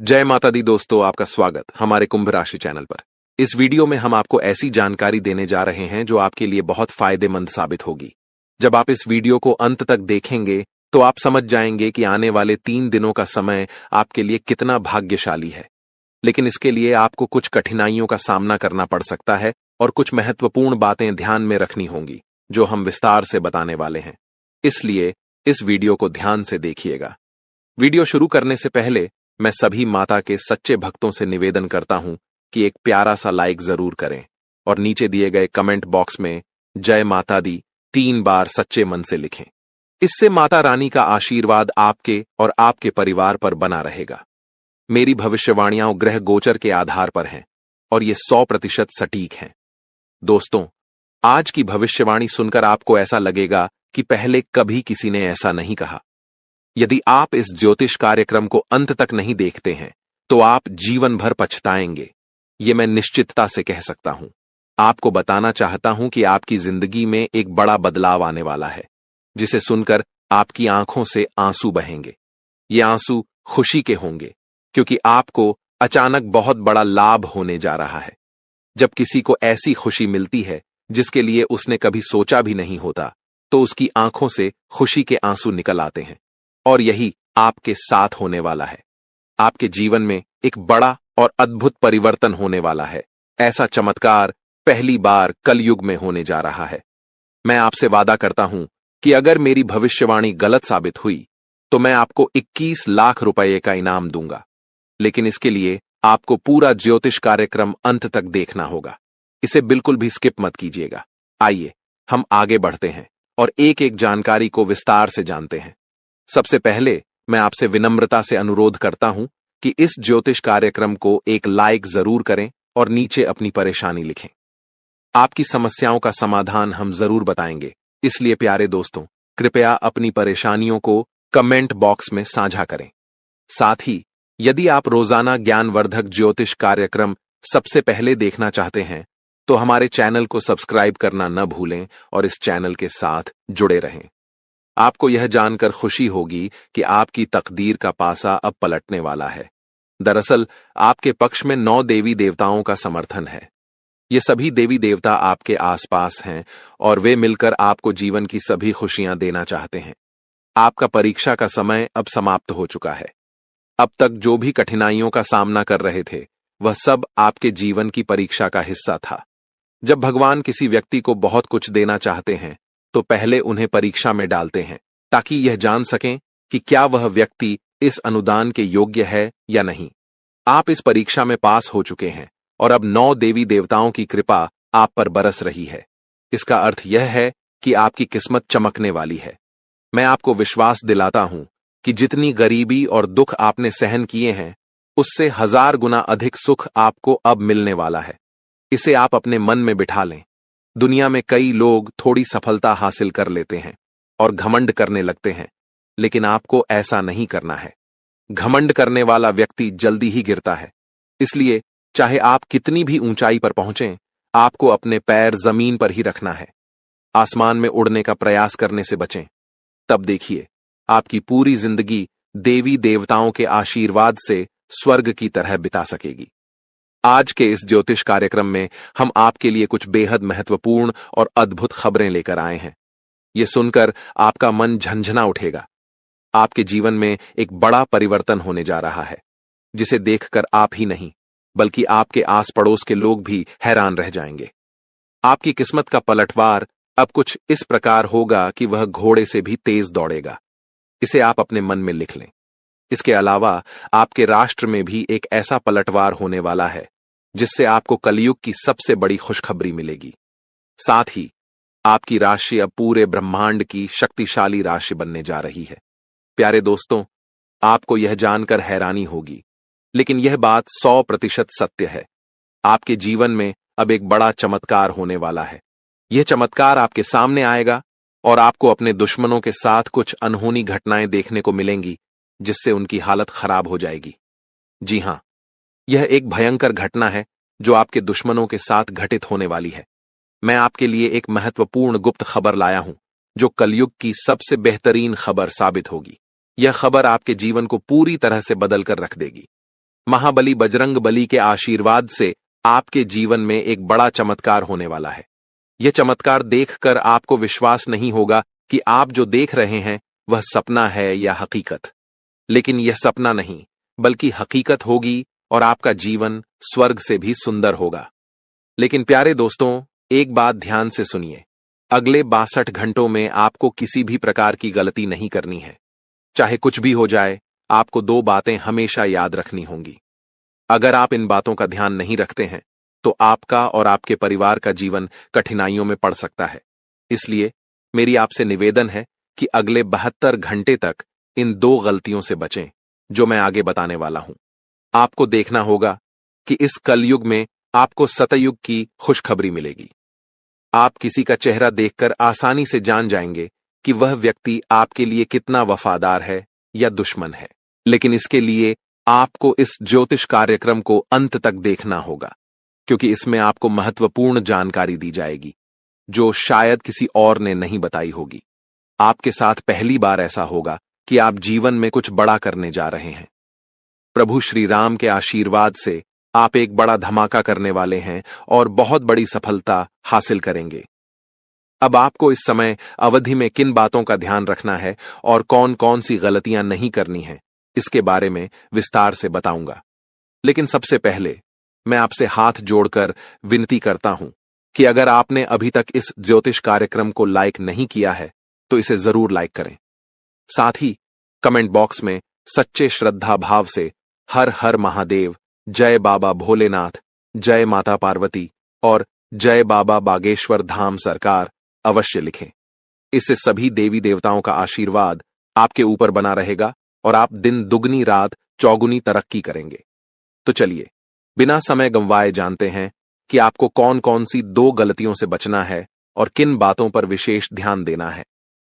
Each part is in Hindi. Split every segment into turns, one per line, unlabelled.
जय माता दी दोस्तों, आपका स्वागत हमारे कुंभ राशि चैनल पर। इस वीडियो में हम आपको ऐसी जानकारी देने जा रहे हैं जो आपके लिए बहुत फायदेमंद साबित होगी। जब आप इस वीडियो को अंत तक देखेंगे तो आप समझ जाएंगे कि आने वाले 3 दिनों का समय आपके लिए कितना भाग्यशाली है। लेकिन इसके लिए आपको कुछ कठिनाइयों का सामना करना पड़ सकता है और कुछ महत्वपूर्ण बातें ध्यान में रखनी होंगी जो हम विस्तार से बताने वाले हैं। इसलिए इस वीडियो को ध्यान से देखिएगा। वीडियो शुरू करने से पहले मैं सभी माता के सच्चे भक्तों से निवेदन करता हूं कि एक प्यारा सा लाइक जरूर करें और नीचे दिए गए कमेंट बॉक्स में जय माता दी 3 बार सच्चे मन से लिखें। इससे माता रानी का आशीर्वाद आपके और आपके परिवार पर बना रहेगा। मेरी भविष्यवाणियां ग्रह गोचर के आधार पर हैं और ये 100% सटीक हैं। दोस्तों, आज की भविष्यवाणी सुनकर आपको ऐसा लगेगा कि पहले कभी किसी ने ऐसा नहीं कहा। यदि आप इस ज्योतिष कार्यक्रम को अंत तक नहीं देखते हैं तो आप जीवन भर पछताएंगे, ये मैं निश्चितता से कह सकता हूं। आपको बताना चाहता हूं कि आपकी जिंदगी में एक बड़ा बदलाव आने वाला है, जिसे सुनकर आपकी आंखों से आंसू बहेंगे। ये आंसू खुशी के होंगे क्योंकि आपको अचानक बहुत बड़ा लाभ होने जा रहा है। जब किसी को ऐसी खुशी मिलती है जिसके लिए उसने कभी सोचा भी नहीं होता, तो उसकी आंखों से खुशी के आंसू निकल आते हैं। और यही आपके साथ होने वाला है। आपके जीवन में एक बड़ा और अद्भुत परिवर्तन होने वाला है। ऐसा चमत्कार पहली बार कलयुग में होने जा रहा है। मैं आपसे वादा करता हूं कि अगर मेरी भविष्यवाणी गलत साबित हुई तो मैं आपको 21 लाख रुपए का इनाम दूंगा। लेकिन इसके लिए आपको पूरा ज्योतिष कार्यक्रम अंत तक देखना होगा। इसे बिल्कुल भी स्किप मत कीजिएगा। आइए हम आगे बढ़ते हैं और एक एक जानकारी को विस्तार से जानते हैं। सबसे पहले मैं आपसे विनम्रता से अनुरोध करता हूं कि इस ज्योतिष कार्यक्रम को एक लाइक जरूर करें और नीचे अपनी परेशानी लिखें। आपकी समस्याओं का समाधान हम जरूर बताएंगे, इसलिए प्यारे दोस्तों, कृपया अपनी परेशानियों को कमेंट बॉक्स में साझा करें। साथ ही यदि आप रोजाना ज्ञानवर्धक ज्योतिष कार्यक्रम सबसे पहले देखना चाहते हैं तो हमारे चैनल को सब्सक्राइब करना न भूलें और इस चैनल के साथ जुड़े रहें। आपको यह जानकर खुशी होगी कि आपकी तकदीर का पासा अब पलटने वाला है। दरअसल आपके पक्ष में 9 देवी देवताओं का समर्थन है। ये सभी देवी देवता आपके आसपास हैं और वे मिलकर आपको जीवन की सभी खुशियां देना चाहते हैं। आपका परीक्षा का समय अब समाप्त हो चुका है। अब तक जो भी कठिनाइयों का सामना कर रहे थे वह सब आपके जीवन की परीक्षा का हिस्सा था। जब भगवान किसी व्यक्ति को बहुत कुछ देना चाहते हैं तो पहले उन्हें परीक्षा में डालते हैं ताकि यह जान सकें कि क्या वह व्यक्ति इस अनुदान के योग्य है या नहीं। आप इस परीक्षा में पास हो चुके हैं और अब 9 देवी देवताओं की कृपा आप पर बरस रही है। इसका अर्थ यह है कि आपकी किस्मत चमकने वाली है। मैं आपको विश्वास दिलाता हूं कि जितनी गरीबी और दुख आपने सहन किए हैं उससे 1000 गुना अधिक सुख आपको अब मिलने वाला है। इसे आप अपने मन में बिठा लें। दुनिया में कई लोग थोड़ी सफलता हासिल कर लेते हैं और घमंड करने लगते हैं, लेकिन आपको ऐसा नहीं करना है। घमंड करने वाला व्यक्ति जल्दी ही गिरता है। इसलिए चाहे आप कितनी भी ऊंचाई पर पहुंचें, आपको अपने पैर जमीन पर ही रखना है। आसमान में उड़ने का प्रयास करने से बचें। तब देखिए आपकी पूरी जिंदगी देवी देवताओं के आशीर्वाद से स्वर्ग की तरह बिता सकेगी। आज के इस ज्योतिष कार्यक्रम में हम आपके लिए कुछ बेहद महत्वपूर्ण और अद्भुत खबरें लेकर आए हैं। ये सुनकर आपका मन झंझना उठेगा। आपके जीवन में एक बड़ा परिवर्तन होने जा रहा है, जिसे देखकर आप ही नहीं बल्कि आपके आस पड़ोस के लोग भी हैरान रह जाएंगे। आपकी किस्मत का पलटवार अब कुछ इस प्रकार होगा कि वह घोड़े से भी तेज दौड़ेगा। इसे आप अपने मन में लिख लें। इसके अलावा आपके राष्ट्र में भी एक ऐसा पलटवार होने वाला है जिससे आपको कलयुग की सबसे बड़ी खुशखबरी मिलेगी। साथ ही आपकी राशि अब पूरे ब्रह्मांड की शक्तिशाली राशि बनने जा रही है। प्यारे दोस्तों, आपको यह जानकर हैरानी होगी, लेकिन यह बात 100% सत्य है। आपके जीवन में अब एक बड़ा चमत्कार होने वाला है। यह चमत्कार आपके सामने आएगा और आपको अपने दुश्मनों के साथ कुछ अनहोनी घटनाएं देखने को मिलेंगी जिससे उनकी हालत खराब हो जाएगी। जी हां, यह एक भयंकर घटना है जो आपके दुश्मनों के साथ घटित होने वाली है। मैं आपके लिए एक महत्वपूर्ण गुप्त खबर लाया हूं जो कलयुग की सबसे बेहतरीन खबर साबित होगी। यह खबर आपके जीवन को पूरी तरह से बदल कर रख देगी। महाबली बजरंग बली के आशीर्वाद से आपके जीवन में एक बड़ा चमत्कार होने वाला है। यह चमत्कार देखकर आपको विश्वास नहीं होगा कि आप जो देख रहे हैं वह सपना है या हकीकत। लेकिन यह सपना नहीं, बल्कि हकीकत होगी और आपका जीवन स्वर्ग से भी सुंदर होगा। लेकिन प्यारे दोस्तों, एक बात ध्यान से सुनिए। अगले 62 घंटों में आपको किसी भी प्रकार की गलती नहीं करनी है। चाहे कुछ भी हो जाए, आपको 2 बातें हमेशा याद रखनी होंगी। अगर आप इन बातों का ध्यान नहीं रखते हैं तो आपका और आपके परिवार का जीवन कठिनाइयों में पड़ सकता है। इसलिए मेरी आपसे निवेदन है कि अगले 72 घंटे तक इन 2 गलतियों से बचें जो मैं आगे बताने वाला हूं। आपको देखना होगा कि इस कलयुग में आपको सतयुग की खुशखबरी मिलेगी। आप किसी का चेहरा देखकर आसानी से जान जाएंगे कि वह व्यक्ति आपके लिए कितना वफादार है या दुश्मन है। लेकिन इसके लिए आपको इस ज्योतिष कार्यक्रम को अंत तक देखना होगा, क्योंकि इसमें आपको महत्वपूर्ण जानकारी दी जाएगी जो शायद किसी और ने नहीं बताई होगी। आपके साथ पहली बार ऐसा होगा कि आप जीवन में कुछ बड़ा करने जा रहे हैं। प्रभु श्री राम के आशीर्वाद से आप एक बड़ा धमाका करने वाले हैं और बहुत बड़ी सफलता हासिल करेंगे। अब आपको इस समय अवधि में किन बातों का ध्यान रखना है और कौन कौन सी गलतियां नहीं करनी है, इसके बारे में विस्तार से बताऊंगा। लेकिन सबसे पहले मैं आपसे हाथ जोड़कर विनती करता हूं कि अगर आपने अभी तक इस ज्योतिष कार्यक्रम को लाइक नहीं किया है तो इसे जरूर लाइक करें। साथ ही कमेंट बॉक्स में सच्चे श्रद्धा भाव से हर हर महादेव, जय बाबा भोलेनाथ, जय माता पार्वती और जय बाबा बागेश्वर धाम सरकार अवश्य लिखें। इससे सभी देवी देवताओं का आशीर्वाद आपके ऊपर बना रहेगा और आप दिन दुगनी रात चौगुनी तरक्की करेंगे। तो चलिए बिना समय गंवाए जानते हैं कि आपको कौन कौन सी 2 गलतियों से बचना है और किन बातों पर विशेष ध्यान देना है।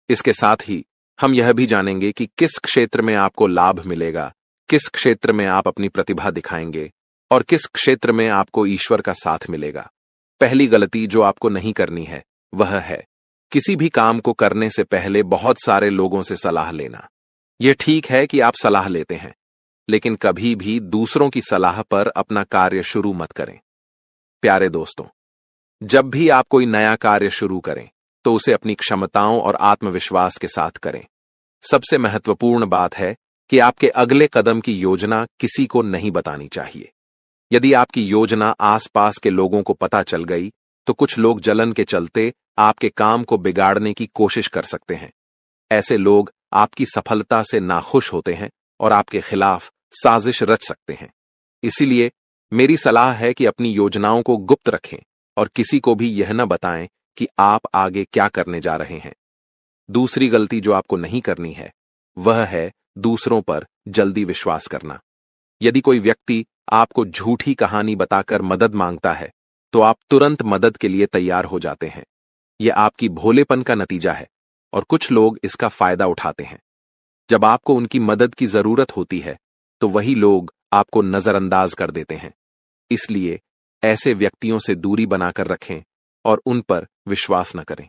इसके साथ ही हम यह भी जानेंगे कि किस क्षेत्र में आपको लाभ मिलेगा, किस क्षेत्र में आप अपनी प्रतिभा दिखाएंगे और किस क्षेत्र में आपको ईश्वर का साथ मिलेगा। पहली गलती जो आपको नहीं करनी है वह है किसी भी काम को करने से पहले बहुत सारे लोगों से सलाह लेना। यह ठीक है कि आप सलाह लेते हैं, लेकिन कभी भी दूसरों की सलाह पर अपना कार्य शुरू मत करें। प्यारे दोस्तों, जब भी आप कोई नया कार्य शुरू करें तो उसे अपनी क्षमताओं और आत्मविश्वास के साथ करें। सबसे महत्वपूर्ण बात है कि आपके अगले कदम की योजना किसी को नहीं बतानी चाहिए। यदि आपकी योजना आसपास के लोगों को पता चल गई तो कुछ लोग जलन के चलते आपके काम को बिगाड़ने की कोशिश कर सकते हैं। ऐसे लोग आपकी सफलता से नाखुश होते हैं और आपके खिलाफ साजिश रच सकते हैं। इसीलिए मेरी सलाह है कि अपनी योजनाओं को गुप्त रखें और किसी को भी यह न बताएं कि आप आगे क्या करने जा रहे हैं। दूसरी गलती जो आपको नहीं करनी है वह है दूसरों पर जल्दी विश्वास करना। यदि कोई व्यक्ति आपको झूठी कहानी बताकर मदद मांगता है तो आप तुरंत मदद के लिए तैयार हो जाते हैं। यह आपकी भोलेपन का नतीजा है और कुछ लोग इसका फायदा उठाते हैं। जब आपको उनकी मदद की जरूरत होती है तो वही लोग आपको नजरअंदाज कर देते हैं। इसलिए ऐसे व्यक्तियों से दूरी बनाकर रखें और उन पर विश्वास न करें।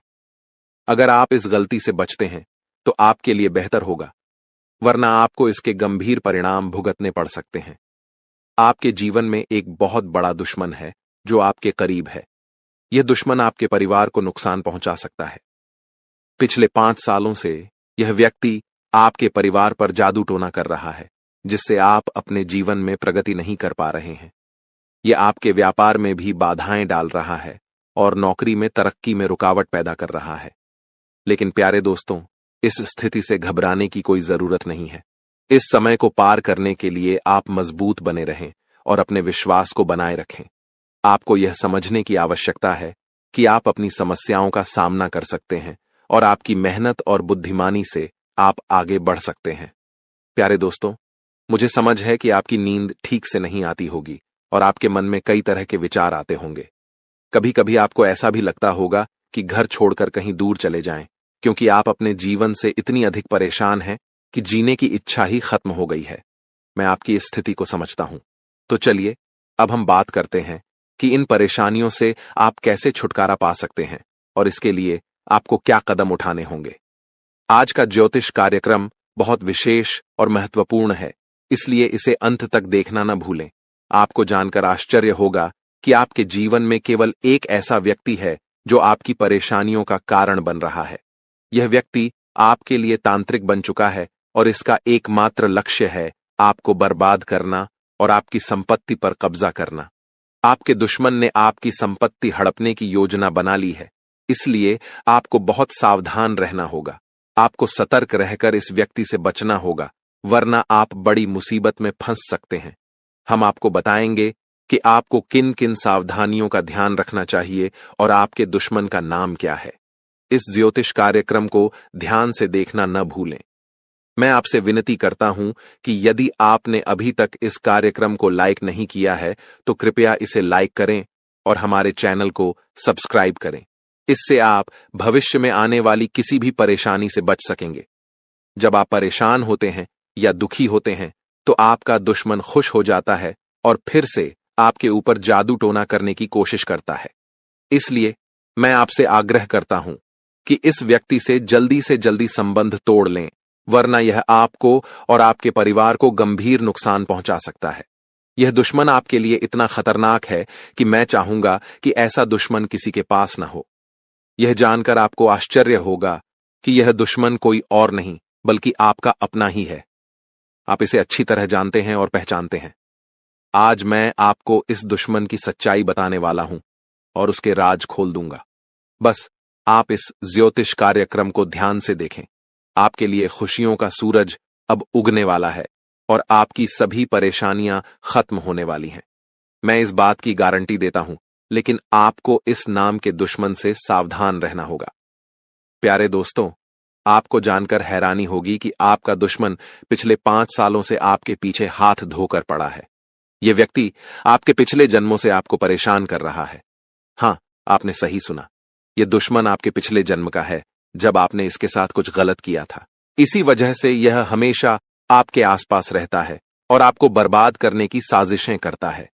अगर आप इस गलती से बचते हैं तो आपके लिए बेहतर होगा, वरना आपको इसके गंभीर परिणाम भुगतने पड़ सकते हैं। आपके जीवन में एक बहुत बड़ा दुश्मन है जो आपके करीब है। यह दुश्मन आपके परिवार को नुकसान पहुंचा सकता है। पिछले 5 सालों से यह व्यक्ति आपके परिवार पर जादू टोना कर रहा है, जिससे आप अपने जीवन में प्रगति नहीं कर पा रहे हैं। यह आपके व्यापार में भी बाधाएं डाल रहा है और नौकरी में तरक्की में रुकावट पैदा कर रहा है। लेकिन प्यारे दोस्तों, इस स्थिति से घबराने की कोई जरूरत नहीं है। इस समय को पार करने के लिए आप मजबूत बने रहें और अपने विश्वास को बनाए रखें। आपको यह समझने की आवश्यकता है कि आप अपनी समस्याओं का सामना कर सकते हैं और आपकी मेहनत और बुद्धिमानी से आप आगे बढ़ सकते हैं। प्यारे दोस्तों, मुझे समझ है कि आपकी नींद ठीक से नहीं आती होगी और आपके मन में कई तरह के विचार आते होंगे। कभी कभी आपको ऐसा भी लगता होगा कि घर छोड़कर कहीं दूर चले जाएं, क्योंकि आप अपने जीवन से इतनी अधिक परेशान हैं कि जीने की इच्छा ही खत्म हो गई है। मैं आपकी इस स्थिति को समझता हूं। तो चलिए अब हम बात करते हैं कि इन परेशानियों से आप कैसे छुटकारा पा सकते हैं और इसके लिए आपको क्या कदम उठाने होंगे। आज का ज्योतिष कार्यक्रम बहुत विशेष और महत्वपूर्ण है, इसलिए इसे अंत तक देखना न भूलें। आपको जानकर आश्चर्य होगा कि आपके जीवन में केवल एक ऐसा व्यक्ति है जो आपकी परेशानियों का कारण बन रहा है। यह व्यक्ति आपके लिए तांत्रिक बन चुका है और इसका एकमात्र लक्ष्य है आपको बर्बाद करना और आपकी संपत्ति पर कब्जा करना। आपके दुश्मन ने आपकी संपत्ति हड़पने की योजना बना ली है, इसलिए आपको बहुत सावधान रहना होगा। आपको सतर्क रहकर इस व्यक्ति से बचना होगा, वरना आप बड़ी मुसीबत में फंस सकते हैं। हम आपको बताएंगे कि आपको किन किन सावधानियों का ध्यान रखना चाहिए और आपके दुश्मन का नाम क्या है। इस ज्योतिष कार्यक्रम को ध्यान से देखना न भूलें। मैं आपसे विनती करता हूं कि यदि आपने अभी तक इस कार्यक्रम को लाइक नहीं किया है तो कृपया इसे लाइक करें और हमारे चैनल को सब्सक्राइब करें। इससे आप भविष्य में आने वाली किसी भी परेशानी से बच सकेंगे। जब आप परेशान होते हैं या दुखी होते हैं तो आपका दुश्मन खुश हो जाता है और फिर से आपके ऊपर जादू टोना करने की कोशिश करता है। इसलिए मैं आपसे आग्रह करता हूं कि इस व्यक्ति से जल्दी संबंध तोड़ लें, वरना यह आपको और आपके परिवार को गंभीर नुकसान पहुंचा सकता है। यह दुश्मन आपके लिए इतना खतरनाक है कि मैं चाहूंगा कि ऐसा दुश्मन किसी के पास न हो। यह जानकर आपको आश्चर्य होगा कि यह दुश्मन कोई और नहीं बल्कि आपका अपना ही है। आप इसे अच्छी तरह जानते हैं और पहचानते हैं। आज मैं आपको इस दुश्मन की सच्चाई बताने वाला हूं और उसके राज खोल दूंगा। बस आप इस ज्योतिष कार्यक्रम को ध्यान से देखें। आपके लिए खुशियों का सूरज अब उगने वाला है और आपकी सभी परेशानियां खत्म होने वाली हैं। मैं इस बात की गारंटी देता हूं, लेकिन आपको इस नाम के दुश्मन से सावधान रहना होगा। प्यारे दोस्तों, आपको जानकर हैरानी होगी कि आपका दुश्मन पिछले 5 सालों से आपके पीछे हाथ धोकर पड़ा है। यह व्यक्ति आपके पिछले जन्मों से आपको परेशान कर रहा है। हां, आपने सही सुना। यह दुश्मन आपके पिछले जन्म का है, जब आपने इसके साथ कुछ गलत किया था। इसी वजह से यह हमेशा आपके आसपास रहता है और आपको बर्बाद करने की साजिशें करता है।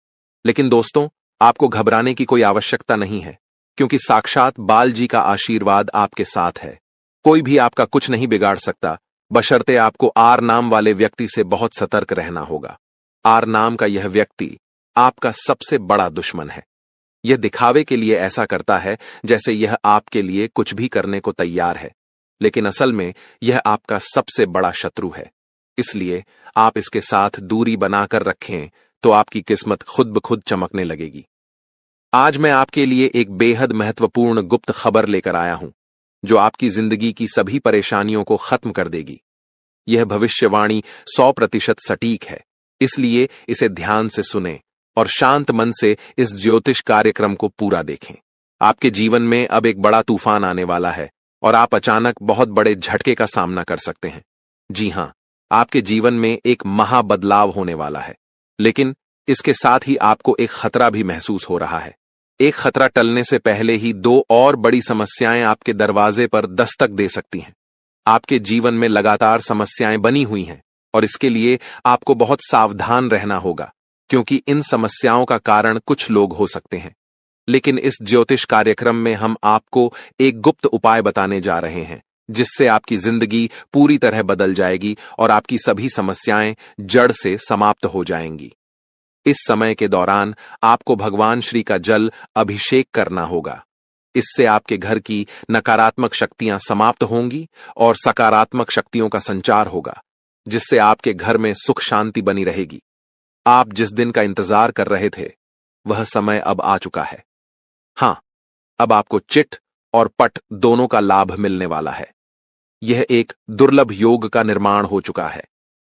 लेकिन दोस्तों, आपको घबराने की कोई आवश्यकता नहीं है, क्योंकि साक्षात बाल जी का आशीर्वाद आपके साथ है। कोई भी आपका कुछ नहीं बिगाड़ सकता, बशर्ते आपको आर नाम वाले व्यक्ति से बहुत सतर्क रहना होगा। आर नाम का यह व्यक्ति आपका सबसे बड़ा दुश्मन है। यह दिखावे के लिए ऐसा करता है जैसे यह आपके लिए कुछ भी करने को तैयार है, लेकिन असल में यह आपका सबसे बड़ा शत्रु है। इसलिए आप इसके साथ दूरी बनाकर रखें तो आपकी किस्मत खुद ब खुद चमकने लगेगी। आज मैं आपके लिए एक बेहद महत्वपूर्ण गुप्त खबर लेकर आया हूं, जो आपकी जिंदगी की सभी परेशानियों को खत्म कर देगी। यह भविष्यवाणी 100% सटीक है, इसलिए इसे ध्यान से सुनें और शांत मन से इस ज्योतिष कार्यक्रम को पूरा देखें। आपके जीवन में अब एक बड़ा तूफान आने वाला है और आप अचानक बहुत बड़े झटके का सामना कर सकते हैं। जी हां, आपके जीवन में एक महा बदलाव होने वाला है, लेकिन इसके साथ ही आपको एक खतरा भी महसूस हो रहा है। एक खतरा टलने से पहले ही 2 और बड़ी समस्याएं आपके दरवाजे पर दस्तक दे सकती हैं। आपके जीवन में लगातार समस्याएं बनी हुई हैं और इसके लिए आपको बहुत सावधान रहना होगा, क्योंकि इन समस्याओं का कारण कुछ लोग हो सकते हैं। लेकिन इस ज्योतिष कार्यक्रम में हम आपको एक गुप्त उपाय बताने जा रहे हैं, जिससे आपकी जिंदगी पूरी तरह बदल जाएगी और आपकी सभी समस्याएं जड़ से समाप्त हो जाएंगी। इस समय के दौरान आपको भगवान श्री का जल अभिषेक करना होगा। इससे आपके घर की नकारात्मक शक्तियां समाप्त होंगी और सकारात्मक शक्तियों का संचार होगा, जिससे आपके घर में सुख शांति बनी रहेगी। आप जिस दिन का इंतजार कर रहे थे, वह समय अब आ चुका है। हां, अब आपको चिट और पट दोनों का लाभ मिलने वाला है। यह एक दुर्लभ योग का निर्माण हो चुका है।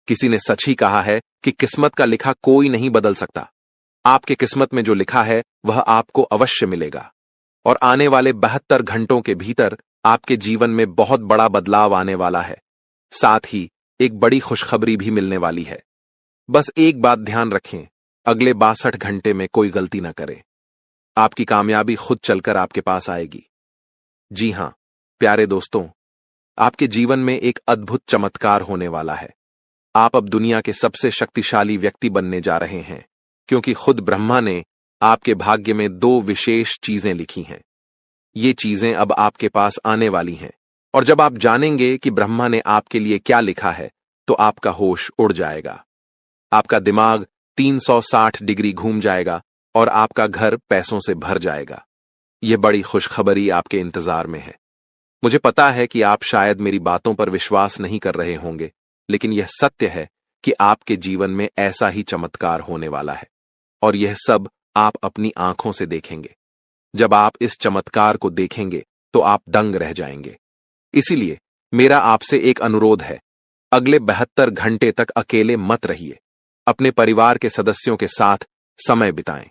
किसी ने सच ही कहा है कि किस्मत का लिखा कोई नहीं बदल सकता। आपके किस्मत में जो लिखा है वह आपको अवश्य मिलेगा और आने वाले 72 घंटों के भीतर आपके जीवन में बहुत बड़ा बदलाव आने वाला है। साथ ही एक बड़ी खुशखबरी भी मिलने वाली है। बस एक बात ध्यान रखें, अगले 62 घंटे में कोई गलती न करें। आपकी कामयाबी खुद चलकर आपके पास आएगी। जी हां, प्यारे दोस्तों, आपके जीवन में एक अद्भुत चमत्कार होने वाला है। आप अब दुनिया के सबसे शक्तिशाली व्यक्ति बनने जा रहे हैं, क्योंकि खुद ब्रह्मा ने आपके भाग्य में 2 विशेष चीजें लिखी हैं। ये चीजें अब आपके पास आने वाली हैं और जब आप जानेंगे कि ब्रह्मा ने आपके लिए क्या लिखा है, तो आपका होश उड़ जाएगा। आपका दिमाग 360 डिग्री घूम जाएगा और आपका घर पैसों से भर जाएगा। यह बड़ी खुशखबरी आपके इंतजार में है। मुझे पता है कि आप शायद मेरी बातों पर विश्वास नहीं कर रहे होंगे, लेकिन यह सत्य है कि आपके जीवन में ऐसा ही चमत्कार होने वाला है और यह सब आप अपनी आंखों से देखेंगे। जब आप इस चमत्कार को देखेंगे तो आप दंग रह जाएंगे। इसीलिए मेरा आपसे एक अनुरोध है, अगले 72 घंटे तक अकेले मत रहिए। अपने परिवार के सदस्यों के साथ समय बिताएं।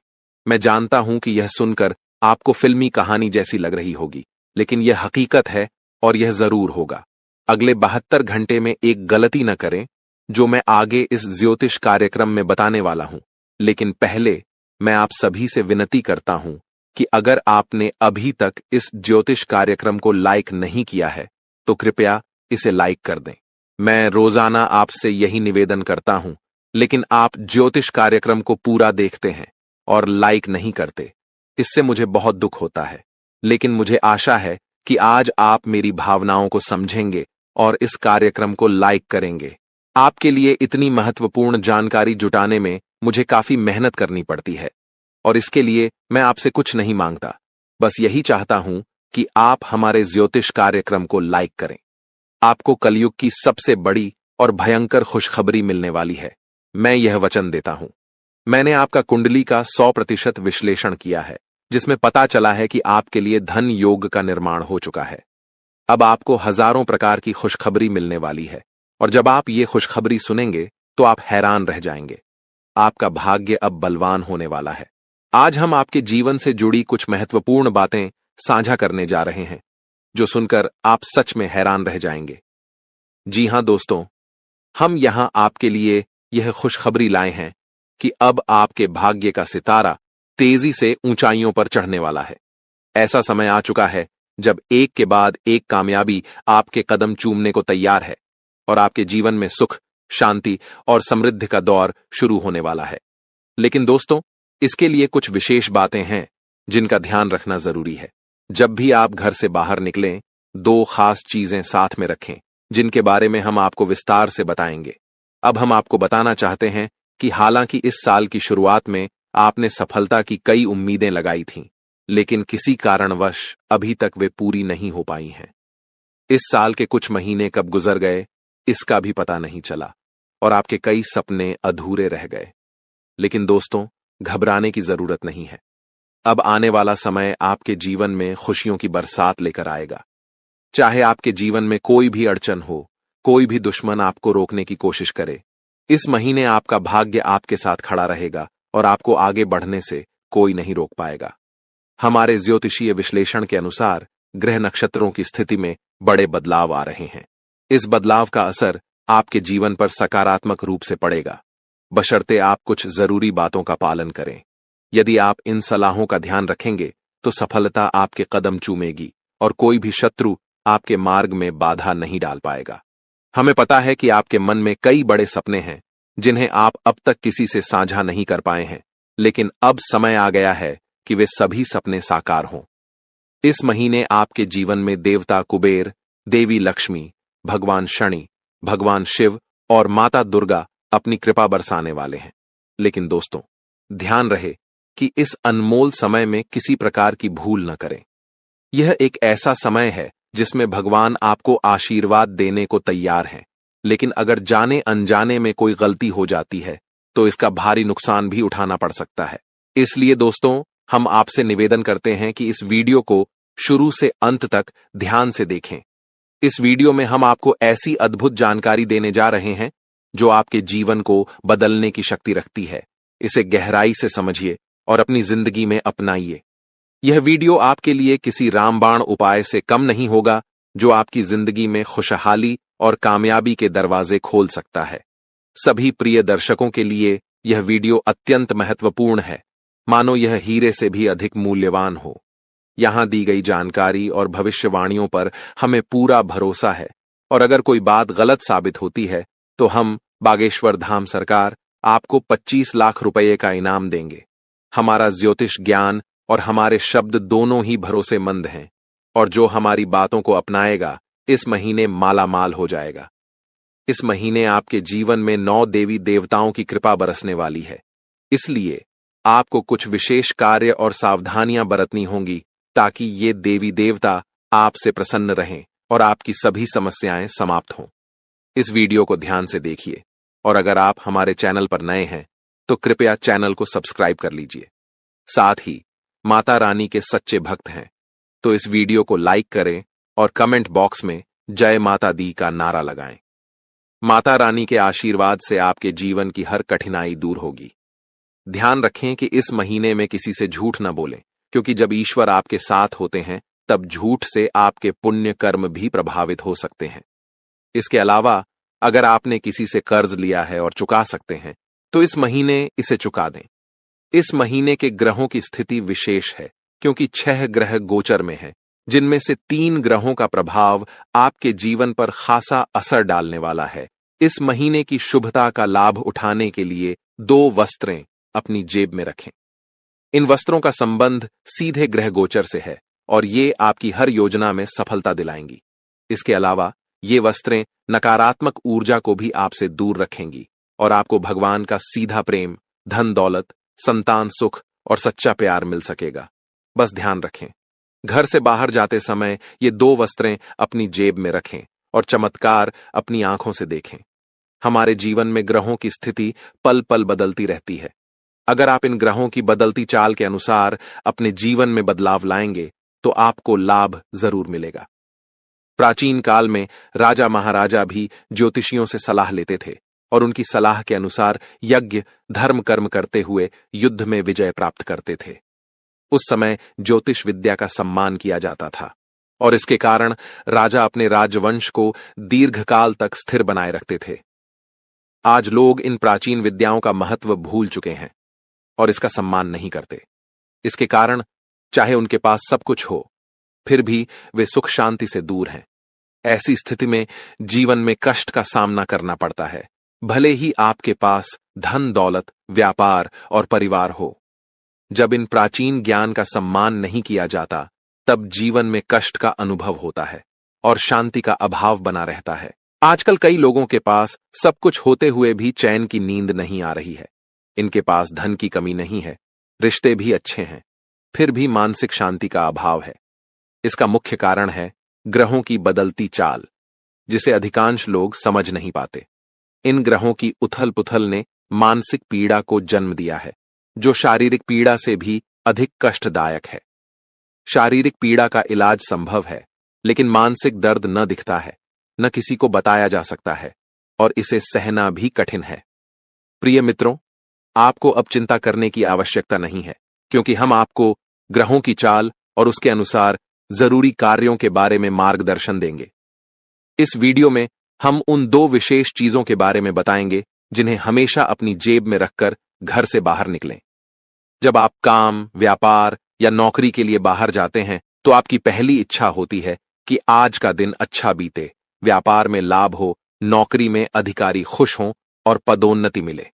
मैं जानता हूं कि यह सुनकर आपको फिल्मी कहानी जैसी लग रही होगी, लेकिन यह हकीकत है और यह जरूर होगा। अगले 72 घंटे में एक गलती न करें जो मैं आगे इस ज्योतिष कार्यक्रम में बताने वाला हूं। लेकिन पहले मैं आप सभी से विनती करता हूं कि अगर आपने अभी तक इस ज्योतिष कार्यक्रम को लाइक नहीं किया है तो कृपया इसे लाइक कर दें। मैं रोजाना आपसे यही निवेदन करता हूं, लेकिन आप ज्योतिष कार्यक्रम को पूरा देखते हैं और लाइक नहीं करते। इससे मुझे बहुत दुख होता है, लेकिन मुझे आशा है कि आज आप मेरी भावनाओं को समझेंगे और इस कार्यक्रम को लाइक करेंगे। आपके लिए इतनी महत्वपूर्ण जानकारी जुटाने में मुझे काफी मेहनत करनी पड़ती है और इसके लिए मैं आपसे कुछ नहीं मांगता, बस यही चाहता हूं कि आप हमारे ज्योतिष कार्यक्रम को लाइक करें। आपको कलयुग की सबसे बड़ी और भयंकर खुशखबरी मिलने वाली है। मैं यह वचन देता हूं। मैंने आपका कुंडली का 100% विश्लेषण किया है, जिसमें पता चला है कि आपके लिए धन योग का निर्माण हो चुका है। अब आपको हजारों प्रकार की खुशखबरी मिलने वाली है और जब आप ये खुशखबरी सुनेंगे तो आप हैरान रह जाएंगे। आपका भाग्य अब बलवान होने वाला है। आज हम आपके जीवन से जुड़ी कुछ महत्वपूर्ण बातें साझा करने जा रहे हैं, जो सुनकर आप सच में हैरान रह जाएंगे। जी हां दोस्तों, हम यहां आपके लिए यह खुशखबरी लाए हैं कि अब आपके भाग्य का सितारा तेजी से ऊंचाइयों पर चढ़ने वाला है। ऐसा समय आ चुका है जब एक के बाद एक कामयाबी आपके कदम चूमने को तैयार है और आपके जीवन में सुख, शांति और समृद्धि का दौर शुरू होने वाला है। लेकिन दोस्तों, इसके लिए कुछ विशेष बातें हैं जिनका ध्यान रखना जरूरी है। जब भी आप घर से बाहर निकलें, 2 खास चीजें साथ में रखें, जिनके बारे में हम आपको विस्तार से बताएंगे। अब हम आपको बताना चाहते हैं कि हालांकि इस साल की शुरुआत में आपने सफलता की कई उम्मीदें लगाई थीं, लेकिन किसी कारणवश अभी तक वे पूरी नहीं हो पाई हैं। इस साल के कुछ महीने कब गुजर गए, इसका भी पता नहीं चला और आपके कई सपने अधूरे रह गए। लेकिन दोस्तों, घबराने की जरूरत नहीं है। अब आने वाला समय आपके जीवन में खुशियों की बरसात लेकर आएगा। चाहे आपके जीवन में कोई भी अड़चन हो, कोई भी दुश्मन आपको रोकने की कोशिश करे, इस महीने आपका भाग्य आपके साथ खड़ा रहेगा और आपको आगे बढ़ने से कोई नहीं रोक पाएगा। हमारे ज्योतिषीय विश्लेषण के अनुसार ग्रह नक्षत्रों की स्थिति में बड़े बदलाव आ रहे हैं। इस बदलाव का असर आपके जीवन पर सकारात्मक रूप से पड़ेगा, बशर्ते आप कुछ जरूरी बातों का पालन करें। यदि आप इन सलाहों का ध्यान रखेंगे तो सफलता आपके कदम चूमेगी और कोई भी शत्रु आपके मार्ग में बाधा नहीं डाल पाएगा। हमें पता है कि आपके मन में कई बड़े सपने हैं जिन्हें आप अब तक किसी से साझा नहीं कर पाए हैं, लेकिन अब समय आ गया है कि वे सभी सपने साकार हों। इस महीने आपके जीवन में देवता कुबेर, देवी लक्ष्मी, भगवान शनि, भगवान शिव और माता दुर्गा अपनी कृपा बरसाने वाले हैं। लेकिन दोस्तों, ध्यान रहे कि इस अनमोल समय में किसी प्रकार की भूल न करें। यह एक ऐसा समय है जिसमें भगवान आपको आशीर्वाद देने को तैयार हैं, लेकिन अगर जाने अनजाने में कोई गलती हो जाती है तो इसका भारी नुकसान भी उठाना पड़ सकता है। इसलिए दोस्तों, हम आपसे निवेदन करते हैं कि इस वीडियो को शुरू से अंत तक ध्यान से देखें। इस वीडियो में हम आपको ऐसी अद्भुत जानकारी देने जा रहे हैं जो आपके जीवन को बदलने की शक्ति रखती है। इसे गहराई से समझिए और अपनी जिंदगी में अपनाइए। यह वीडियो आपके लिए किसी रामबाण उपाय से कम नहीं होगा जो आपकी जिंदगी में खुशहाली और कामयाबी के दरवाजे खोल सकता है। सभी प्रिय दर्शकों के लिए यह वीडियो अत्यंत महत्वपूर्ण है, मानो यह हीरे से भी अधिक मूल्यवान हो। यहां दी गई जानकारी और भविष्यवाणियों पर हमें पूरा भरोसा है और अगर कोई बात गलत साबित होती है तो हम बागेश्वर धाम सरकार आपको 25 लाख रुपए का इनाम देंगे। हमारा ज्योतिष ज्ञान और हमारे शब्द दोनों ही भरोसेमंद हैं और जो हमारी बातों को अपनाएगा इस महीने माला माल हो जाएगा। इस महीने आपके जीवन में 9 देवी देवताओं की कृपा बरसने वाली है। इसलिए आपको कुछ विशेष कार्य और सावधानियां बरतनी होंगी ताकि ये देवी देवता आपसे प्रसन्न रहें और आपकी सभी समस्याएं समाप्त हों। इस वीडियो को ध्यान से देखिए और अगर आप हमारे चैनल पर नए हैं तो कृपया चैनल को सब्सक्राइब कर लीजिए। साथ ही माता रानी के सच्चे भक्त हैं तो इस वीडियो को लाइक करें और कमेंट बॉक्स में जय माता दी का नारा लगाएं। माता रानी के आशीर्वाद से आपके जीवन की हर कठिनाई दूर होगी। ध्यान रखें कि इस महीने में किसी से झूठ न बोलें, क्योंकि जब ईश्वर आपके साथ होते हैं तब झूठ से आपके पुण्य कर्म भी प्रभावित हो सकते हैं। इसके अलावा अगर आपने किसी से कर्ज लिया है और चुका सकते हैं तो इस महीने इसे चुका दें। इस महीने के ग्रहों की स्थिति विशेष है क्योंकि 6 ग्रह गोचर में हैं, जिनमें से 3 ग्रहों का प्रभाव आपके जीवन पर खासा असर डालने वाला है। इस महीने की शुभता का लाभ उठाने के लिए 2 वस्त्रें अपनी जेब में रखें। इन वस्त्रों का संबंध सीधे ग्रह गोचर से है और ये आपकी हर योजना में सफलता दिलाएंगी। इसके अलावा ये वस्त्रें नकारात्मक ऊर्जा को भी आपसे दूर रखेंगी और आपको भगवान का सीधा प्रेम, धन दौलत, संतान सुख और सच्चा प्यार मिल सकेगा। बस ध्यान रखें, घर से बाहर जाते समय ये 2 वस्त्रें अपनी जेब में रखें और चमत्कार अपनी आंखों से देखें। हमारे जीवन में ग्रहों की स्थिति पल पल बदलती रहती है। अगर आप इन ग्रहों की बदलती चाल के अनुसार अपने जीवन में बदलाव लाएंगे तो आपको लाभ जरूर मिलेगा। प्राचीन काल में राजा महाराजा भी ज्योतिषियों से सलाह लेते थे और उनकी सलाह के अनुसार यज्ञ, धर्म कर्म करते हुए युद्ध में विजय प्राप्त करते थे। उस समय ज्योतिष विद्या का सम्मान किया जाता था और इसके कारण राजा अपने राजवंश को दीर्घकाल तक स्थिर बनाए रखते थे। आज लोग इन प्राचीन विद्याओं का महत्व भूल चुके हैं और इसका सम्मान नहीं करते। इसके कारण चाहे उनके पास सब कुछ हो, फिर भी वे सुख शांति से दूर हैं। ऐसी स्थिति में जीवन में कष्ट का सामना करना पड़ता है, भले ही आपके पास धन दौलत, व्यापार और परिवार हो। जब इन प्राचीन ज्ञान का सम्मान नहीं किया जाता तब जीवन में कष्ट का अनुभव होता है और शांति का अभाव बना रहता है। आजकल कई लोगों के पास सब कुछ होते हुए भी चैन की नींद नहीं आ रही है। इनके पास धन की कमी नहीं है, रिश्ते भी अच्छे हैं, फिर भी मानसिक शांति का अभाव है। इसका मुख्य कारण है ग्रहों की बदलती चाल, जिसे अधिकांश लोग समझ नहीं पाते। इन ग्रहों की उथल पुथल ने मानसिक पीड़ा को जन्म दिया है, जो शारीरिक पीड़ा से भी अधिक कष्टदायक है। शारीरिक पीड़ा का इलाज संभव है, लेकिन मानसिक दर्द न दिखता है, न किसी को बताया जा सकता है और इसे सहना भी कठिन है। प्रिय मित्रों, आपको अब चिंता करने की आवश्यकता नहीं है, क्योंकि हम आपको ग्रहों की चाल और उसके अनुसार जरूरी कार्यों के बारे में मार्गदर्शन देंगे। इस वीडियो में हम उन 2 विशेष चीजों के बारे में बताएंगे जिन्हें हमेशा अपनी जेब में रखकर घर से बाहर निकलें। जब आप काम, व्यापार या नौकरी के लिए बाहर जाते हैं तो आपकी पहली इच्छा होती है कि आज का दिन अच्छा बीते, व्यापार में लाभ हो, नौकरी में अधिकारी खुश हों और पदोन्नति मिले।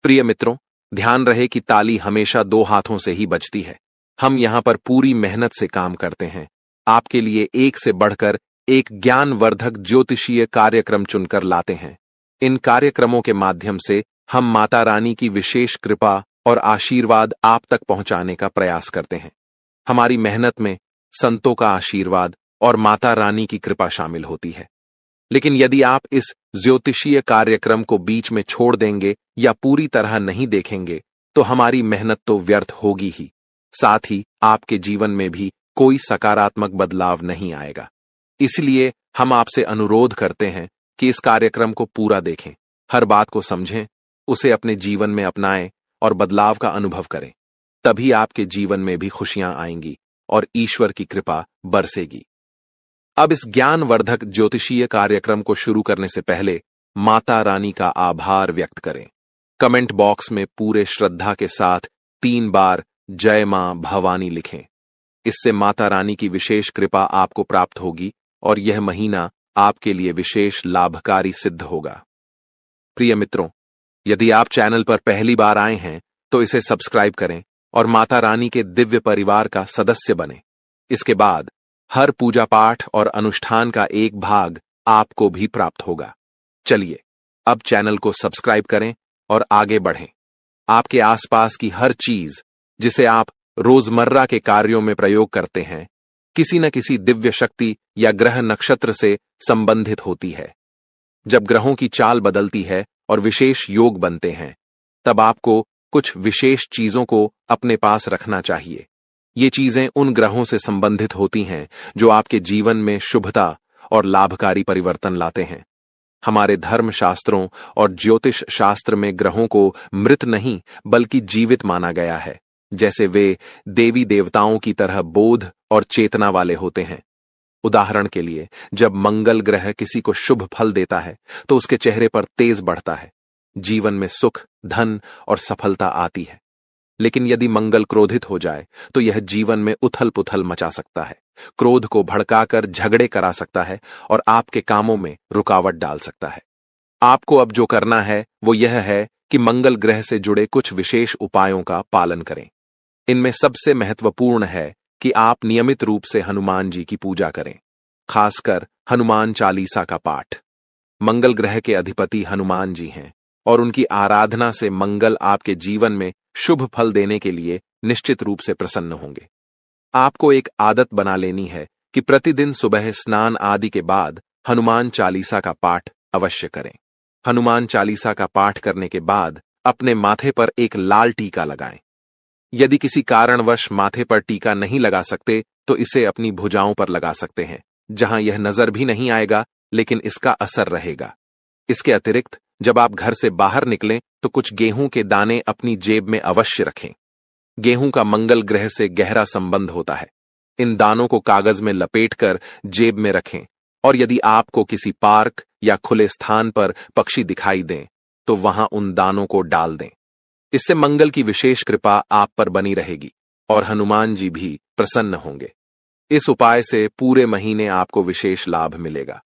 प्रिय मित्रों, ध्यान रहे कि ताली हमेशा 2 हाथों से ही बजती है। हम यहां पर पूरी मेहनत से काम करते हैं, आपके लिए एक से बढ़कर एक ज्ञानवर्धक ज्योतिषीय कार्यक्रम चुनकर लाते हैं। इन कार्यक्रमों के माध्यम से हम माता रानी की विशेष कृपा और आशीर्वाद आप तक पहुंचाने का प्रयास करते हैं। हमारी मेहनत में संतों का आशीर्वाद और माता रानी की कृपा शामिल होती है। लेकिन यदि आप इस ज्योतिषीय कार्यक्रम को बीच में छोड़ देंगे या पूरी तरह नहीं देखेंगे तो हमारी मेहनत तो व्यर्थ होगी ही, साथ ही आपके जीवन में भी कोई सकारात्मक बदलाव नहीं आएगा। इसलिए हम आपसे अनुरोध करते हैं कि इस कार्यक्रम को पूरा देखें, हर बात को समझें, उसे अपने जीवन में अपनाएं और बदलाव का अनुभव करें। तभी आपके जीवन में भी खुशियां आएंगी और ईश्वर की कृपा बरसेगी। अब इस ज्ञानवर्धक ज्योतिषीय कार्यक्रम को शुरू करने से पहले माता रानी का आभार व्यक्त करें। कमेंट बॉक्स में पूरे श्रद्धा के साथ 3 बार जय मां भवानी लिखें। इससे माता रानी की विशेष कृपा आपको प्राप्त होगी और यह महीना आपके लिए विशेष लाभकारी सिद्ध होगा। प्रिय मित्रों, यदि आप चैनल पर पहली बार आए हैं तो इसे सब्सक्राइब करें और माता रानी के दिव्य परिवार का सदस्य बनें। इसके बाद हर पूजा पाठ और अनुष्ठान का एक भाग आपको भी प्राप्त होगा। चलिए अब चैनल को सब्सक्राइब करें और आगे बढ़ें। आपके आसपास की हर चीज जिसे आप रोजमर्रा के कार्यों में प्रयोग करते हैं, किसी न किसी दिव्य शक्ति या ग्रह नक्षत्र से संबंधित होती है। जब ग्रहों की चाल बदलती है और विशेष योग बनते हैं, तब आपको कुछ विशेष चीजों को अपने पास रखना चाहिए। ये चीजें उन ग्रहों से संबंधित होती हैं जो आपके जीवन में शुभता और लाभकारी परिवर्तन लाते हैं। हमारे धर्म शास्त्रों और ज्योतिष शास्त्र में ग्रहों को मृत नहीं बल्कि जीवित माना गया है, जैसे वे देवी देवताओं की तरह बोध और चेतना वाले होते हैं। उदाहरण के लिए, जब मंगल ग्रह किसी को शुभ फल देता है तो उसके चेहरे पर तेज बढ़ता है, जीवन में सुख, धन और सफलता आती है। लेकिन यदि मंगल क्रोधित हो जाए तो यह जीवन में उथल पुथल मचा सकता है, क्रोध को भड़काकर झगड़े करा सकता है और आपके कामों में रुकावट डाल सकता है। आपको अब जो करना है वो यह है कि मंगल ग्रह से जुड़े कुछ विशेष उपायों का पालन करें। इनमें सबसे महत्वपूर्ण है कि आप नियमित रूप से हनुमान जी की पूजा करें, खासकर हनुमान चालीसा का पाठ। मंगल ग्रह के अधिपति हनुमान जी हैं और उनकी आराधना से मंगल आपके जीवन में शुभ फल देने के लिए निश्चित रूप से प्रसन्न होंगे। आपको एक आदत बना लेनी है कि प्रतिदिन सुबह स्नान आदि के बाद हनुमान चालीसा का पाठ अवश्य करें। हनुमान चालीसा का पाठ करने के बाद अपने माथे पर एक लाल टीका लगाएं। यदि किसी कारणवश माथे पर टीका नहीं लगा सकते तो इसे अपनी भुजाओं पर लगा सकते हैं, जहां यह नजर भी नहीं आएगा लेकिन इसका असर रहेगा। इसके अतिरिक्त जब आप घर से बाहर निकलें तो कुछ गेहूं के दाने अपनी जेब में अवश्य रखें। गेहूं का मंगल ग्रह से गहरा संबंध होता है। इन दानों को कागज में लपेटकर जेब में रखें और यदि आपको किसी पार्क या खुले स्थान पर पक्षी दिखाई दें तो वहां उन दानों को डाल दें। इससे मंगल की विशेष कृपा आप पर बनी रहेगी और हनुमान जी भी प्रसन्न होंगे। इस उपाय से पूरे महीने आपको विशेष लाभ मिलेगा।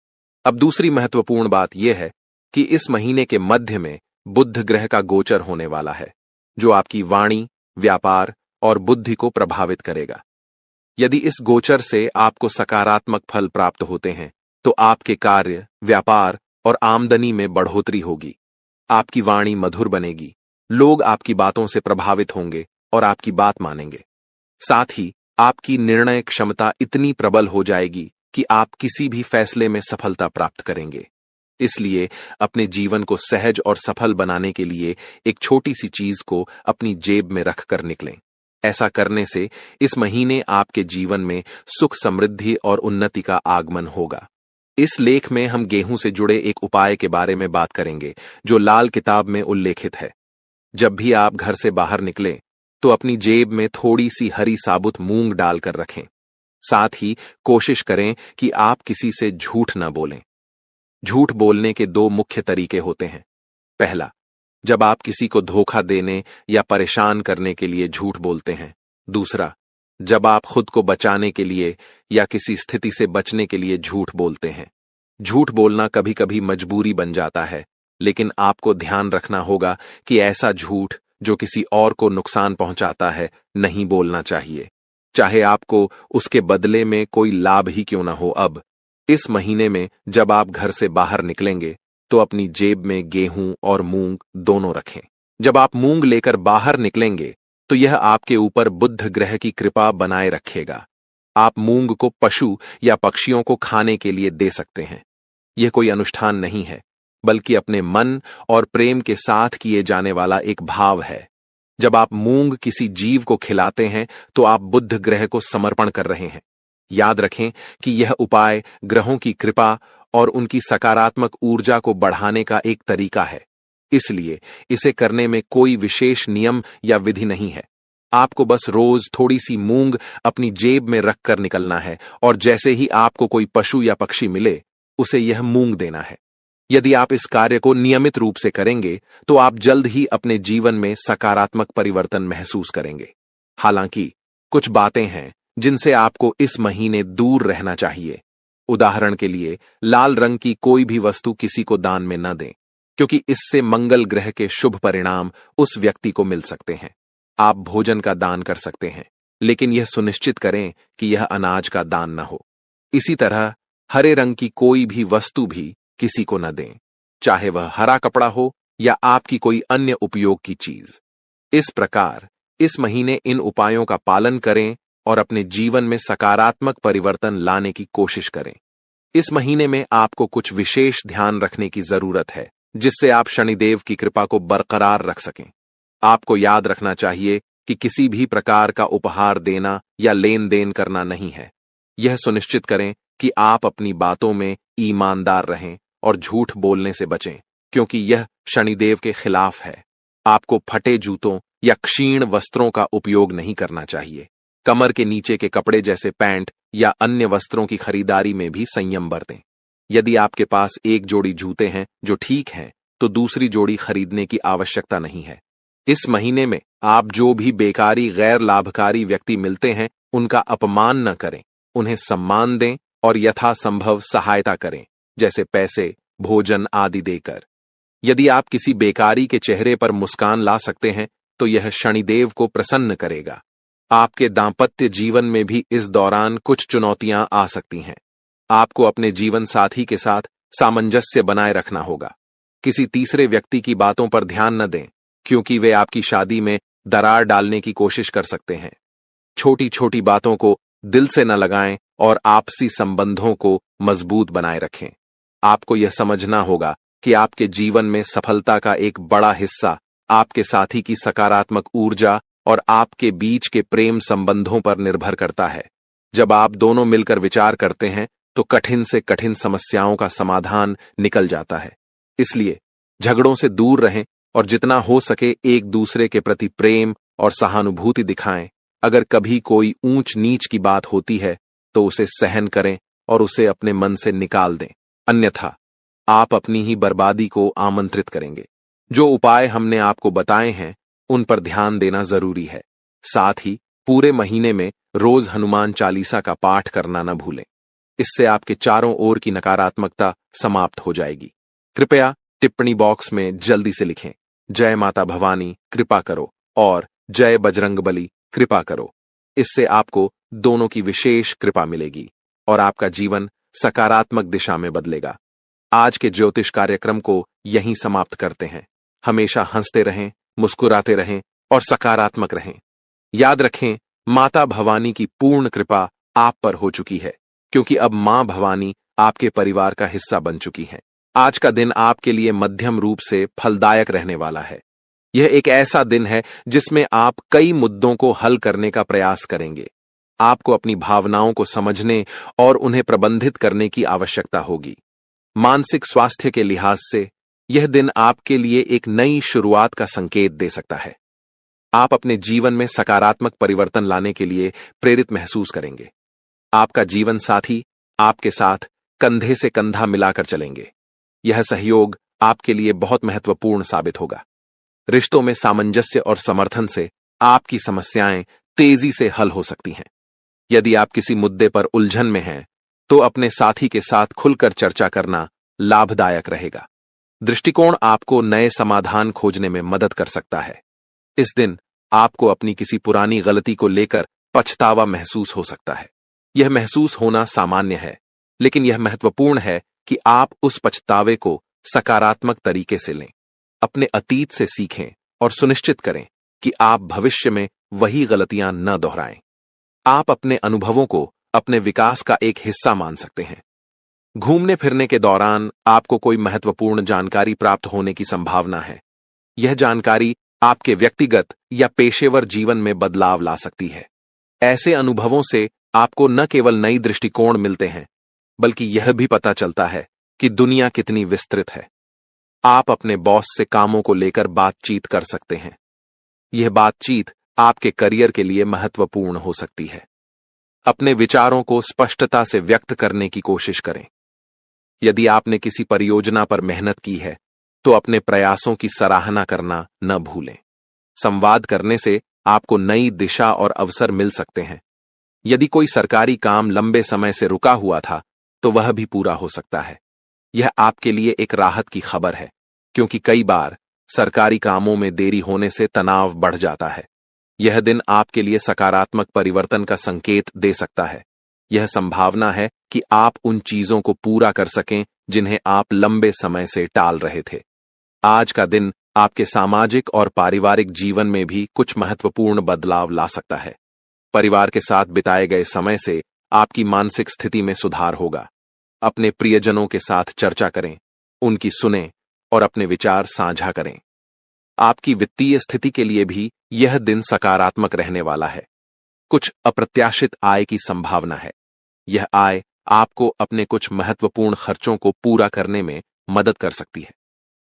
अब दूसरी महत्वपूर्ण बात यह है कि इस महीने के मध्य में बुध ग्रह का गोचर होने वाला है, जो आपकी वाणी, व्यापार और बुद्धि को प्रभावित करेगा। यदि इस गोचर से आपको सकारात्मक फल प्राप्त होते हैं तो आपके कार्य, व्यापार और आमदनी में बढ़ोतरी होगी। आपकी वाणी मधुर बनेगी, लोग आपकी बातों से प्रभावित होंगे और आपकी बात मानेंगे। साथ ही आपकी निर्णय क्षमता इतनी प्रबल हो जाएगी कि आप किसी भी फैसले में सफलता प्राप्त करेंगे। इसलिए अपने जीवन को सहज और सफल बनाने के लिए एक छोटी सी चीज को अपनी जेब में रखकर निकलें। ऐसा करने से इस महीने आपके जीवन में सुख, समृद्धि और उन्नति का आगमन होगा। इस लेख में हम गेहूं से जुड़े एक उपाय के बारे में बात करेंगे जो लाल किताब में उल्लेखित है। जब भी आप घर से बाहर निकलें तो अपनी जेब में थोड़ी सी हरी साबुत मूंग डालकर रखें। साथ ही कोशिश करें कि आप किसी से झूठ न बोलें। झूठ बोलने के दो मुख्य तरीके होते हैं। पहला, जब आप किसी को धोखा देने या परेशान करने के लिए झूठ बोलते हैं। दूसरा, जब आप खुद को बचाने के लिए या किसी स्थिति से बचने के लिए झूठ बोलते हैं। झूठ बोलना कभी कभी मजबूरी बन जाता है, लेकिन आपको ध्यान रखना होगा कि ऐसा झूठ जो किसी और को नुकसान पहुंचाता है नहीं बोलना चाहिए, चाहे आपको उसके बदले में कोई लाभ ही क्यों ना हो। अब इस महीने में जब आप घर से बाहर निकलेंगे तो अपनी जेब में गेहूं और मूंग दोनों रखें। जब आप मूंग लेकर बाहर निकलेंगे तो यह आपके ऊपर बुध ग्रह की कृपा बनाए रखेगा। आप मूंग को पशु या पक्षियों को खाने के लिए दे सकते हैं। यह कोई अनुष्ठान नहीं है, बल्कि अपने मन और प्रेम के साथ किए जाने वाला एक भाव है। जब आप मूंग किसी जीव को खिलाते हैं तो आप बुध ग्रह को समर्पण कर रहे हैं। याद रखें कि यह उपाय ग्रहों की कृपा और उनकी सकारात्मक ऊर्जा को बढ़ाने का एक तरीका है, इसलिए इसे करने में कोई विशेष नियम या विधि नहीं है। आपको बस रोज थोड़ी सी मूंग अपनी जेब में रखकर निकलना है और जैसे ही आपको कोई पशु या पक्षी मिले उसे यह मूंग देना है। यदि आप इस कार्य को नियमित रूप से करेंगे तो आप जल्द ही अपने जीवन में सकारात्मक परिवर्तन महसूस करेंगे। हालांकि कुछ बातें हैं जिनसे आपको इस महीने दूर रहना चाहिए। उदाहरण के लिए, लाल रंग की कोई भी वस्तु किसी को दान में न दें, क्योंकि इससे मंगल ग्रह के शुभ परिणाम उस व्यक्ति को मिल सकते हैं। आप भोजन का दान कर सकते हैं, लेकिन यह सुनिश्चित करें कि यह अनाज का दान न हो। इसी तरह हरे रंग की कोई भी वस्तु भी किसी को न दें, चाहे वह हरा कपड़ा हो या आपकी कोई अन्य उपयोग की चीज। इस प्रकार इस महीने इन उपायों का पालन करें और अपने जीवन में सकारात्मक परिवर्तन लाने की कोशिश करें। इस महीने में आपको कुछ विशेष ध्यान रखने की जरूरत है, जिससे आप शनिदेव की कृपा को बरकरार रख सकें। आपको याद रखना चाहिए कि किसी भी प्रकार का उपहार देना या लेन देन करना नहीं है। यह सुनिश्चित करें कि आप अपनी बातों में ईमानदार रहें और झूठ बोलने से बचें, क्योंकि यह शनिदेव के खिलाफ है। आपको फटे जूतों या क्षीण वस्त्रों का उपयोग नहीं करना चाहिए। कमर के नीचे के कपड़े जैसे पैंट या अन्य वस्त्रों की खरीदारी में भी संयम बरतें। यदि आपके पास एक जोड़ी जूते हैं जो ठीक हैं, तो दूसरी जोड़ी खरीदने की आवश्यकता नहीं है। इस महीने में आप जो भी बेकारी गैर लाभकारी व्यक्ति मिलते हैं, उनका अपमान न करें, उन्हें सम्मान दें और यथासंभव सहायता करें, जैसे पैसे, भोजन आदि देकर। यदि आप किसी बेकारी के चेहरे पर मुस्कान ला सकते हैं, तो यह शनिदेव को प्रसन्न करेगा। आपके दांपत्य जीवन में भी इस दौरान कुछ चुनौतियां आ सकती हैं। आपको अपने जीवन साथी के साथ सामंजस्य बनाए रखना होगा। किसी तीसरे व्यक्ति की बातों पर ध्यान न दें, क्योंकि वे आपकी शादी में दरार डालने की कोशिश कर सकते हैं। छोटी छोटी बातों को दिल से न लगाएं और आपसी संबंधों को मजबूत बनाए रखें। आपको यह समझना होगा कि आपके जीवन में सफलता का एक बड़ा हिस्सा आपके साथी की सकारात्मक ऊर्जा और आपके बीच के प्रेम संबंधों पर निर्भर करता है। जब आप दोनों मिलकर विचार करते हैं, तो कठिन से कठिन समस्याओं का समाधान निकल जाता है। इसलिए झगड़ों से दूर रहें और जितना हो सके एक दूसरे के प्रति प्रेम और सहानुभूति दिखाएं। अगर कभी कोई ऊंच नीच की बात होती है, तो उसे सहन करें और उसे अपने मन से निकाल दें, अन्यथा आप अपनी ही बर्बादी को आमंत्रित करेंगे। जो उपाय हमने आपको बताए हैं, उन पर ध्यान देना जरूरी है। साथ ही पूरे महीने में रोज हनुमान चालीसा का पाठ करना न भूलें। इससे आपके चारों ओर की नकारात्मकता समाप्त हो जाएगी। कृपया टिप्पणी बॉक्स में जल्दी से लिखें, जय माता भवानी कृपा करो और जय बजरंगबली कृपा करो। इससे आपको दोनों की विशेष कृपा मिलेगी और आपका जीवन सकारात्मक दिशा में बदलेगा। आज के ज्योतिष कार्यक्रम को यहीं समाप्त करते हैं। हमेशा हंसते रहें, मुस्कुराते रहें और सकारात्मक रहें। याद रखें, माता भवानी की पूर्ण कृपा आप पर हो चुकी है, क्योंकि अब मां भवानी आपके परिवार का हिस्सा बन चुकी हैं। आज का दिन आपके लिए मध्यम रूप से फलदायक रहने वाला है। यह एक ऐसा दिन है जिसमें आप कई मुद्दों को हल करने का प्रयास करेंगे। आपको अपनी भावनाओं को समझने और उन्हें प्रबंधित करने की आवश्यकता होगी। मानसिक स्वास्थ्य के लिहाज से यह दिन आपके लिए एक नई शुरुआत का संकेत दे सकता है। आप अपने जीवन में सकारात्मक परिवर्तन लाने के लिए प्रेरित महसूस करेंगे। आपका जीवन साथी आपके साथ कंधे से कंधा मिलाकर चलेंगे। यह सहयोग आपके लिए बहुत महत्वपूर्ण साबित होगा। रिश्तों में सामंजस्य और समर्थन से आपकी समस्याएं तेजी से हल हो सकती हैं। यदि आप किसी मुद्दे पर उलझन में हैं, तो अपने साथी के साथ खुलकर चर्चा करना लाभदायक रहेगा। दृष्टिकोण आपको नए समाधान खोजने में मदद कर सकता है। इस दिन आपको अपनी किसी पुरानी गलती को लेकर पछतावा महसूस हो सकता है। यह महसूस होना सामान्य है, लेकिन यह महत्वपूर्ण है कि आप उस पछतावे को सकारात्मक तरीके से लें। अपने अतीत से सीखें और सुनिश्चित करें कि आप भविष्य में वही गलतियां न दोहराएं। आप अपने अनुभवों को अपने विकास का एक हिस्सा मान सकते हैं। घूमने फिरने के दौरान आपको कोई महत्वपूर्ण जानकारी प्राप्त होने की संभावना है। यह जानकारी आपके व्यक्तिगत या पेशेवर जीवन में बदलाव ला सकती है। ऐसे अनुभवों से आपको न केवल नई दृष्टिकोण मिलते हैं, बल्कि यह भी पता चलता है कि दुनिया कितनी विस्तृत है। आप अपने बॉस से कामों को लेकर बातचीत कर सकते हैं। यह बातचीत आपके करियर के लिए महत्वपूर्ण हो सकती है। अपने विचारों को स्पष्टता से व्यक्त करने की कोशिश करें। यदि आपने किसी परियोजना पर मेहनत की है, तो अपने प्रयासों की सराहना करना न भूलें। संवाद करने से आपको नई दिशा और अवसर मिल सकते हैं। यदि कोई सरकारी काम लंबे समय से रुका हुआ था, तो वह भी पूरा हो सकता है। यह आपके लिए एक राहत की खबर है, क्योंकि कई बार सरकारी कामों में देरी होने से तनाव बढ़ जाता है। यह दिन आपके लिए सकारात्मक परिवर्तन का संकेत दे सकता है। यह संभावना है कि आप उन चीजों को पूरा कर सकें जिन्हें आप लंबे समय से टाल रहे थे। आज का दिन आपके सामाजिक और पारिवारिक जीवन में भी कुछ महत्वपूर्ण बदलाव ला सकता है। परिवार के साथ बिताए गए समय से आपकी मानसिक स्थिति में सुधार होगा। अपने प्रियजनों के साथ चर्चा करें, उनकी सुनें और अपने विचार साझा करें। आपकी वित्तीय स्थिति के लिए भी यह दिन सकारात्मक रहने वाला है। कुछ अप्रत्याशित आय की संभावना है। यह आय आपको अपने कुछ महत्वपूर्ण खर्चों को पूरा करने में मदद कर सकती है।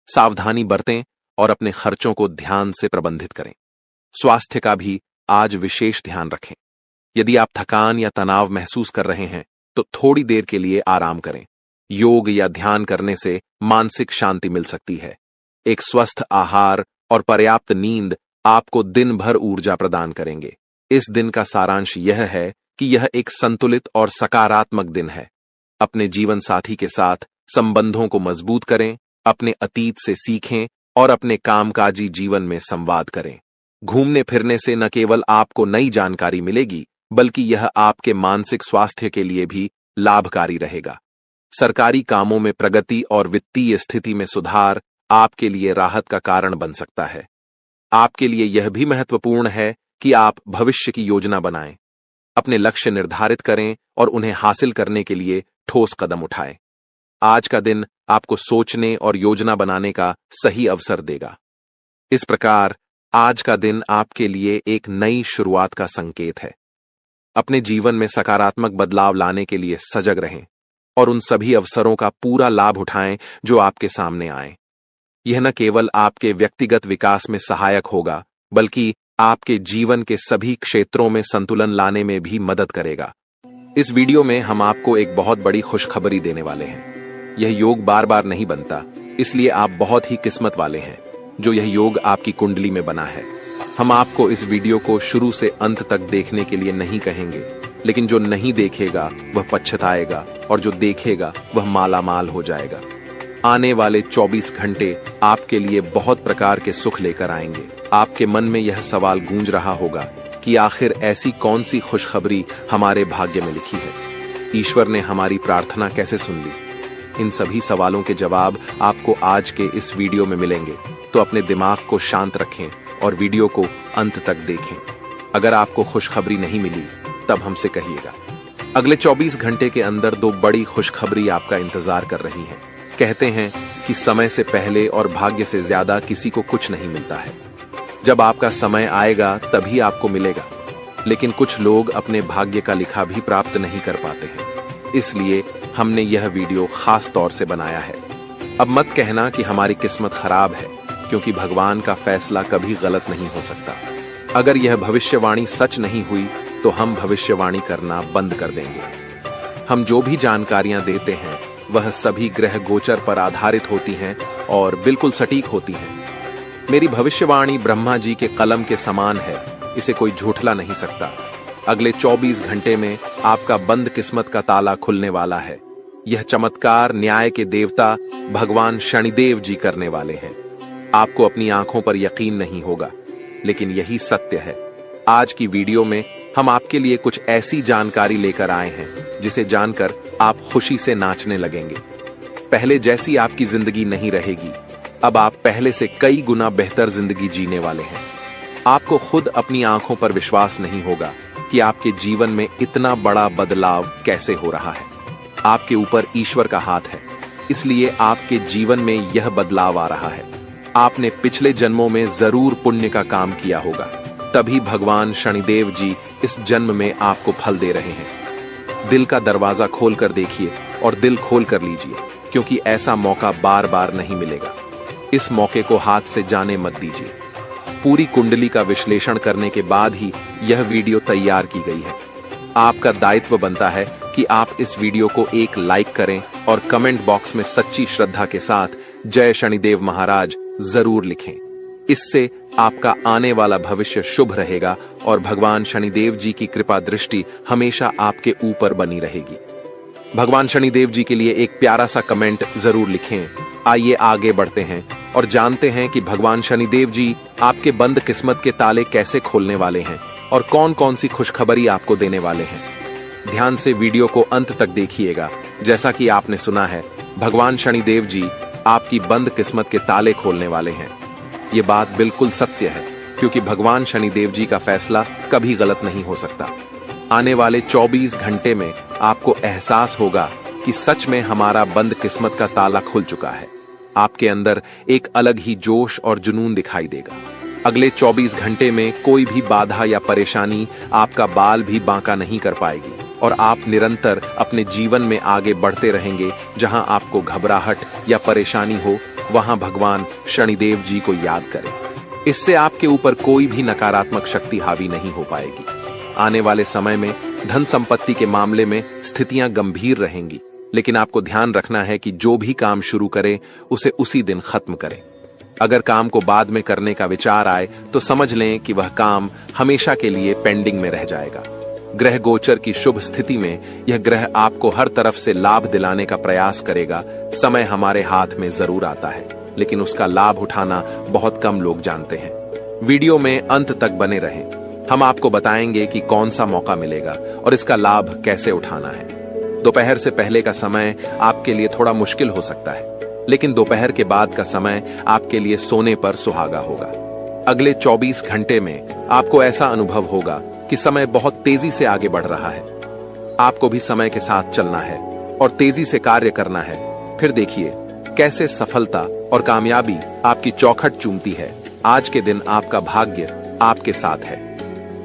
सावधानी बरतें और अपने खर्चों को ध्यान से प्रबंधित करें। स्वास्थ्य का भी आज विशेष ध्यान रखें। यदि आप थकान या तनाव महसूस कर रहे हैं तो थोड़ी देर के लिए आराम करें। योग या ध्यान करने से मानसिक शांति मिल सकती है। एक स्वस्थ आहार और पर्याप्त नींद आपको दिन भर ऊर्जा प्रदान करेंगे। इस दिन का सारांश यह है कि यह एक संतुलित और सकारात्मक दिन है। अपने जीवन साथी के साथ संबंधों को मजबूत करें, अपने अतीत से सीखें और अपने कामकाजी जीवन में संवाद करें। घूमने फिरने से न केवल आपको नई जानकारी मिलेगी, बल्कि यह आपके मानसिक स्वास्थ्य के लिए भी लाभकारी रहेगा। सरकारी कामों में प्रगति और वित्तीय स्थिति में सुधार आपके लिए राहत का कारण बन सकता है। आपके लिए यह भी महत्वपूर्ण है कि आप भविष्य की योजना बनाएं, अपने लक्ष्य निर्धारित करें और उन्हें हासिल करने के लिए ठोस कदम उठाएं। आज का दिन आपको सोचने और योजना बनाने का सही अवसर देगा। इस प्रकार आज का दिन आपके लिए एक नई शुरुआत का संकेत है। अपने जीवन में सकारात्मक बदलाव लाने के लिए सजग रहें और उन सभी अवसरों का पूरा लाभ उठाएं जो आपके सामने आए। यह न केवल आपके व्यक्तिगत विकास में सहायक होगा, बल्कि आपके जीवन के सभी क्षेत्रों में संतुलन लाने में भी मदद करेगा। इस वीडियो में हम आपको एक बहुत बड़ी खुशखबरी देने वाले हैं। यह योग बार बार नहीं बनता, इसलिए आप बहुत ही किस्मत वाले हैं जो यह योग आपकी कुंडली में बना है। हम आपको इस वीडियो को शुरू से अंत तक देखने के लिए नहीं कहेंगे, लेकिन जो नहीं देखेगा वह पछताएगा और जो देखेगा वह मालामाल हो जाएगा। आने वाले 24 घंटे आपके लिए बहुत प्रकार के सुख लेकर आएंगे। आपके मन में यह सवाल गूंज रहा होगा कि आखिर ऐसी कौन सी खुशखबरी हमारे भाग्य में लिखी है? ईश्वर ने हमारी प्रार्थना कैसे सुन ली? इन सभी सवालों के जवाब आपको आज के इस वीडियो में मिलेंगे, तो अपने दिमाग को शांत रखें और वीडियो को अंत तक देखें। अगर आपको खुशखबरी नहीं मिली तब हमसे कहिएगा। अगले 24 घंटे के अंदर 2 बड़ी खुशखबरी आपका इंतजार कर रही हैं। कहते हैं कि समय से पहले और भाग्य से ज्यादा किसी को कुछ नहीं मिलता है। जब आपका समय आएगा तभी आपको मिलेगा, लेकिन कुछ लोग अपने भाग्य का लिखा भी प्राप्त नहीं कर पाते हैं। इसलिए हमने यह वीडियो खास तौर से बनाया है। अब मत कहना कि हमारी किस्मत खराब है, क्योंकि भगवान का फैसला कभी गलत नहीं हो सकता। अगर यह भविष्यवाणी सच नहीं हुई तो हम भविष्यवाणी करना बंद कर देंगे। हम जो भी जानकारियां देते हैं वह सभी ग्रह गोचर पर आधारित होती हैं और बिल्कुल सटीक होती हैं। मेरी भविष्यवाणी ब्रह्मा जी के कलम के समान है, इसे कोई झूठला नहीं सकता। अगले 24 घंटे में आपका बंद किस्मत का ताला खुलने वाला है। यह चमत्कार न्याय के देवता भगवान शनिदेव जी करने वाले हैं। आपको अपनी आंखों पर यकीन नहीं होगा, लेकिन यही सत्य है। आज की वीडियो में हम आपके लिए कुछ ऐसी जानकारी लेकर आए हैं जिसे जानकर आप खुशी से नाचने लगेंगे। पहले जैसी आपकी जिंदगी नहीं रहेगी, अब आप पहले से कई गुना बेहतर जिंदगी जीने वाले हैं। आपको खुद अपनी आंखों पर विश्वास नहीं होगा कि आपके जीवन में इतना बड़ा बदलाव कैसे हो रहा है। आपके ऊपर ईश्वर का हाथ है, इसलिए आपके जीवन में यह बदलाव आ रहा है। आपने पिछले जन्मों में जरूर पुण्य का काम किया होगा, तभी भगवान शनिदेव जी इस जन्म में आपको फल दे रहे हैं। दिल का दरवाजा खोल कर देखिए और दिल खोल कर लीजिए, क्योंकि ऐसा मौका बार बार नहीं मिलेगा। इस मौके को हाथ से जाने मत दीजिए। पूरी कुंडली का विश्लेषण करने के बाद ही यह वीडियो तैयार की गई है। आपका दायित्व बनता है कि आप इस वीडियो को एक लाइक करें और कमेंट बॉक्स में सच्ची श्रद्धा के साथ जय शनिदेव महाराज जरूर लिखें। इससे आपका आने वाला भविष्य शुभ रहेगा और भगवान शनिदेव जी की कृपा दृष्टि हमेशा आपके ऊपर बनी रहेगी। भगवान शनिदेव जी के लिए एक प्यारा सा कमेंट जरूर लिखें। आइए आगे बढ़ते हैं और जानते हैं कि भगवान शनिदेव जी आपके बंद किस्मत के ताले कैसे खोलने वाले हैं और कौन कौन सी खुशखबरी आपको देने वाले हैं। ध्यान से वीडियो को अंत तक देखिएगा। जैसा कि आपने सुना है, भगवान शनिदेव जी आपकी बंद किस्मत के ताले खोलने वाले हैं। ये बात बिल्कुल सत्य है, क्योंकि भगवान शनिदेव जी का फैसला कभी गलत नहीं हो सकता। आने वाले 24 घंटे में आपको एहसास होगा कि सच में हमारा बंद किस्मत का ताला खुल चुका है। आपके अंदर एक अलग ही जोश और जुनून दिखाई देगा। अगले 24 घंटे में कोई भी बाधा या परेशानी आपका बाल भी बांका नहीं कर पाएगी और आप निरंतर अपने जीवन में आगे बढ़ते रहेंगे। जहां आपको घबराहट या परेशानी हो, वहां भगवान शनिदेव जी को याद करें। इससे आपके ऊपर कोई भी नकारात्मक शक्ति हावी नहीं हो पाएगी। आने वाले समय में धन संपत्ति के मामले में स्थितियां गंभीर रहेंगी, लेकिन आपको ध्यान रखना है कि जो भी काम शुरू करें उसे उसी दिन खत्म करें। अगर काम को बाद में करने का विचार आए तो समझ लें कि वह काम हमेशा के लिए पेंडिंग में रह जाएगा। ग्रह गोचर की शुभ स्थिति में यह ग्रह आपको हर तरफ से लाभ दिलाने का प्रयास करेगा। समय हमारे हाथ में जरूर आता है, लेकिन उसका लाभ उठाना बहुत कम लोग जानते हैं। वीडियो में अंत तक बने रहें। हम आपको बताएंगे कि कौन सा मौका मिलेगा और इसका लाभ कैसे उठाना है। दोपहर से पहले का समय आपके लिए थोड़ा मुश्किल हो सकता है, लेकिन दोपहर के बाद का समय आपके लिए सोने पर सुहागा होगा। अगले 24 घंटे में आपको ऐसा अनुभव होगा कि समय बहुत तेजी से आगे बढ़ रहा है। आपको भी समय के साथ चलना है और तेजी से कार्य करना है। फिर देखिए कैसे सफलता और कामयाबी आपकी चौखट चूमती है। आज के दिन आपका भाग्य आपके साथ है।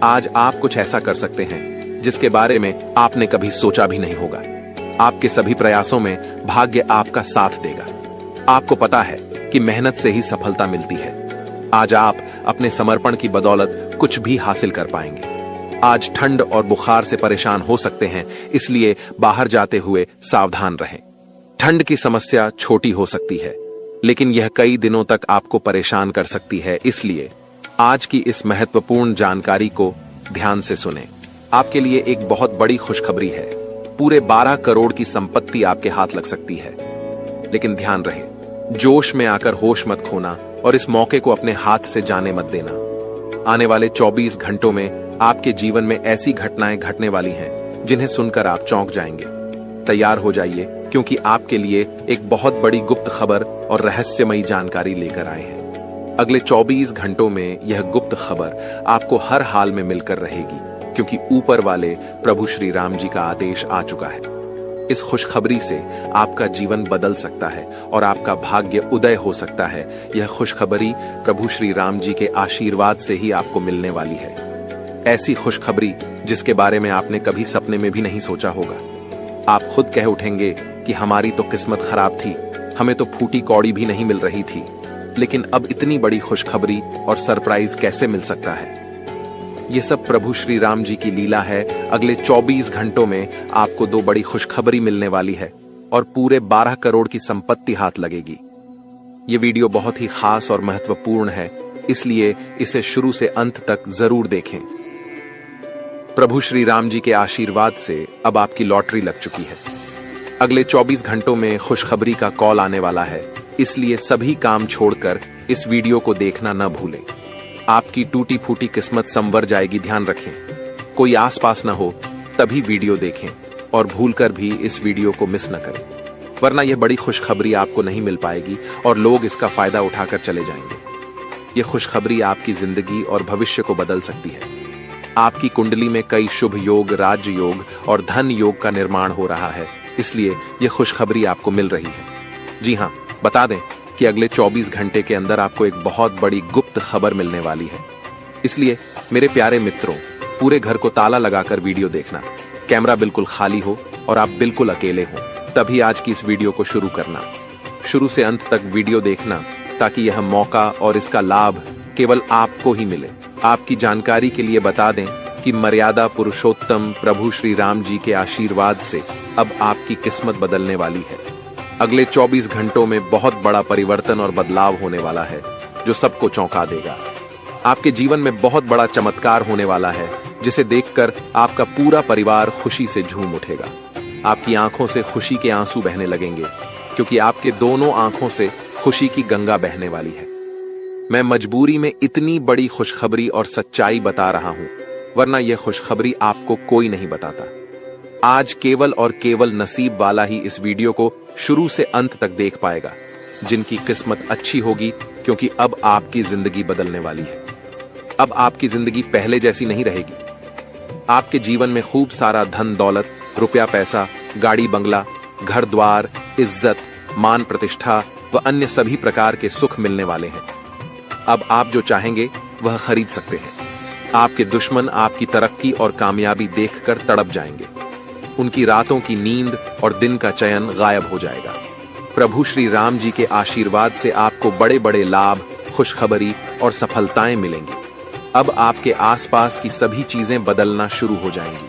आज आप कुछ ऐसा कर सकते हैं जिसके बारे में आपने कभी सोचा भी नहीं होगा। आपके सभी प्रयासों में भाग्य आपका साथ देगा। आपको पता है कि मेहनत से ही सफलता मिलती है। आज आप अपने समर्पण की बदौलत कुछ भी हासिल कर पाएंगे। आज ठंड और बुखार से परेशान हो सकते हैं, इसलिए बाहर जाते हुए सावधान रहें। ठंड की समस्या छोटी हो सकती है, लेकिन यह कई दिनों तक आपको परेशान कर सकती है। इसलिए आज की इस महत्वपूर्ण जानकारी को ध्यान से सुनें। आपके लिए एक बहुत बड़ी खुशखबरी है। पूरे 12 करोड़ की संपत्ति आपके हाथ लग सकती है। लेकिन ध्यान रहे, जोश में आकर होश मत खोना और इस मौके को अपने हाथ से जाने मत देना। आने वाले 24 घंटों में आपके जीवन में ऐसी घटनाएं घटने वाली हैं जिन्हें सुनकर आप चौंक जाएंगे। तैयार हो जाइए, क्योंकि आपके लिए एक बहुत बड़ी गुप्त खबर और रहस्यमयी जानकारी लेकर आए हैं। अगले 24 घंटों में यह गुप्त खबर आपको हर हाल में मिलकर रहेगी, क्योंकि ऊपर वाले प्रभु श्री राम जी का आदेश आ चुका है। इस खुशखबरी से आपका जीवन बदल सकता है और आपका भाग्य उदय हो सकता है। यह खुशखबरी प्रभु श्री राम जी के आशीर्वाद से ही आपको मिलने वाली है। ऐसी खुशखबरी जिसके बारे में आपने कभी सपने में भी नहीं सोचा होगा। आप खुद कह उठेंगे कि हमारी तो किस्मत खराब थी, हमें तो फूटी कौड़ी भी नहीं मिल रही थी, लेकिन अब इतनी बड़ी खुशखबरी और सरप्राइज कैसे मिल सकता है। ये सब प्रभु श्री राम जी की लीला है। अगले 24 घंटों में आपको 2 बड़ी खुशखबरी मिलने वाली है और पूरे 12 करोड़ की संपत्ति हाथ लगेगी। ये वीडियो बहुत ही खास और महत्वपूर्ण है, इसलिए इसे शुरू से अंत तक जरूर देखें। प्रभु श्री राम जी के आशीर्वाद से अब आपकी लॉटरी लग चुकी है। अगले 24 घंटों में खुशखबरी का कॉल आने वाला है, इसलिए सभी काम छोड़कर इस वीडियो को देखना न भूलें। आपकी टूटी फूटी किस्मत संवर जाएगी, ध्यान रखें। कोई आसपास न हो तभी वीडियो देखें और भूलकर भी इस वीडियो को मिस न करें, वरना यह बड़ी खुशखबरी आपको नहीं मिल पाएगी और लोग इसका फायदा उठाकर चले जाएंगे। यह खुशखबरी आपकी जिंदगी और भविष्य को बदल सकती है। आपकी कुंडली में कई शुभ योग, राज योग और धन योग का निर्माण हो रहा है, इसलिए यह खुशखबरी आपको मिल रही है। जी हाँ, बता दें कि अगले 24 घंटे के अंदर आपको एक बहुत बड़ी गुप्त खबर मिलने वाली है। इसलिए मेरे प्यारे मित्रों, पूरे घर को ताला लगाकर वीडियो देखना। कैमरा बिल्कुल खाली हो और आप बिल्कुल अकेले हो, तभी आज की इस वीडियो को शुरू करना। शुरू से अंत तक वीडियो देखना, ताकि यह मौका और इसका लाभ केवल आपको ही मिले। आपकी जानकारी के लिए बता दें कि मर्यादा पुरुषोत्तम प्रभु श्री राम जी के आशीर्वाद से अब आपकी किस्मत बदलने वाली है। अगले 24 घंटों में बहुत बड़ा परिवर्तन और बदलाव होने वाला है, जो सबको चौंका देगा। आपके जीवन में बहुत बड़ा चमत्कार होने वाला है, जिसे देखकर आपका पूरा परिवार खुशी से झूम उठेगा। आपकी आंखों से खुशी के आंसू बहने लगेंगे, क्योंकि आपके दोनों आंखों से खुशी की गंगा बहने वाली है। मैं मजबूरी में इतनी बड़ी खुशखबरी और सच्चाई बता रहा हूं, वरना यह खुशखबरी आपको कोई नहीं बताता। आज केवल और केवल नसीब वाला ही इस वीडियो को शुरू से अंत तक देख पाएगा, जिनकी किस्मत अच्छी होगी, क्योंकि अब आपकी जिंदगी बदलने वाली है। अब आपकी जिंदगी पहले जैसी नहीं रहेगी। आपके जीवन में खूब सारा धन दौलत, रुपया पैसा, गाड़ी बंगला, घर द्वार, इज्जत, मान प्रतिष्ठा व अन्य सभी प्रकार के सुख मिलने वाले हैं। अब आप जो चाहेंगे वह खरीद सकते हैं। आपके दुश्मन आपकी तरक्की और कामयाबी देखकर तड़प जाएंगे। उनकी रातों की नींद और दिन का चयन गायब हो जाएगा। प्रभु श्री राम जी के आशीर्वाद से आपको बड़े बड़े लाभ, खुशखबरी और सफलताएं मिलेंगी। अब आपके आसपास की सभी चीजें बदलना शुरू हो जाएंगी।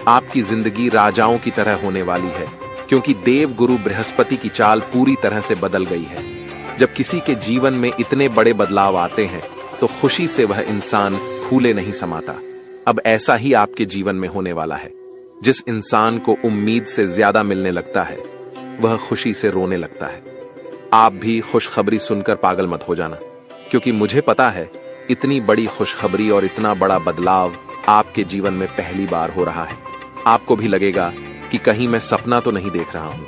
आपकी जिंदगी राजाओं की तरह होने वाली है, क्योंकि देव गुरु बृहस्पति की चाल पूरी तरह से बदल गई है। जब किसी के जीवन में इतने बड़े बदलाव आते हैं तो खुशी से वह इंसान फूले नहीं समाता। अब ऐसा ही आपके जीवन में होने वाला है। जिस इंसान को उम्मीद से ज्यादा मिलने लगता है वह खुशी से रोने लगता है। आप भी खुशखबरी सुनकर पागल मत हो जाना, क्योंकि मुझे पता है इतनी बड़ी खुशखबरी और इतना बड़ा बदलाव आपके जीवन में पहली बार हो रहा है। आपको भी लगेगा कि कहीं मैं सपना तो नहीं देख रहा हूं,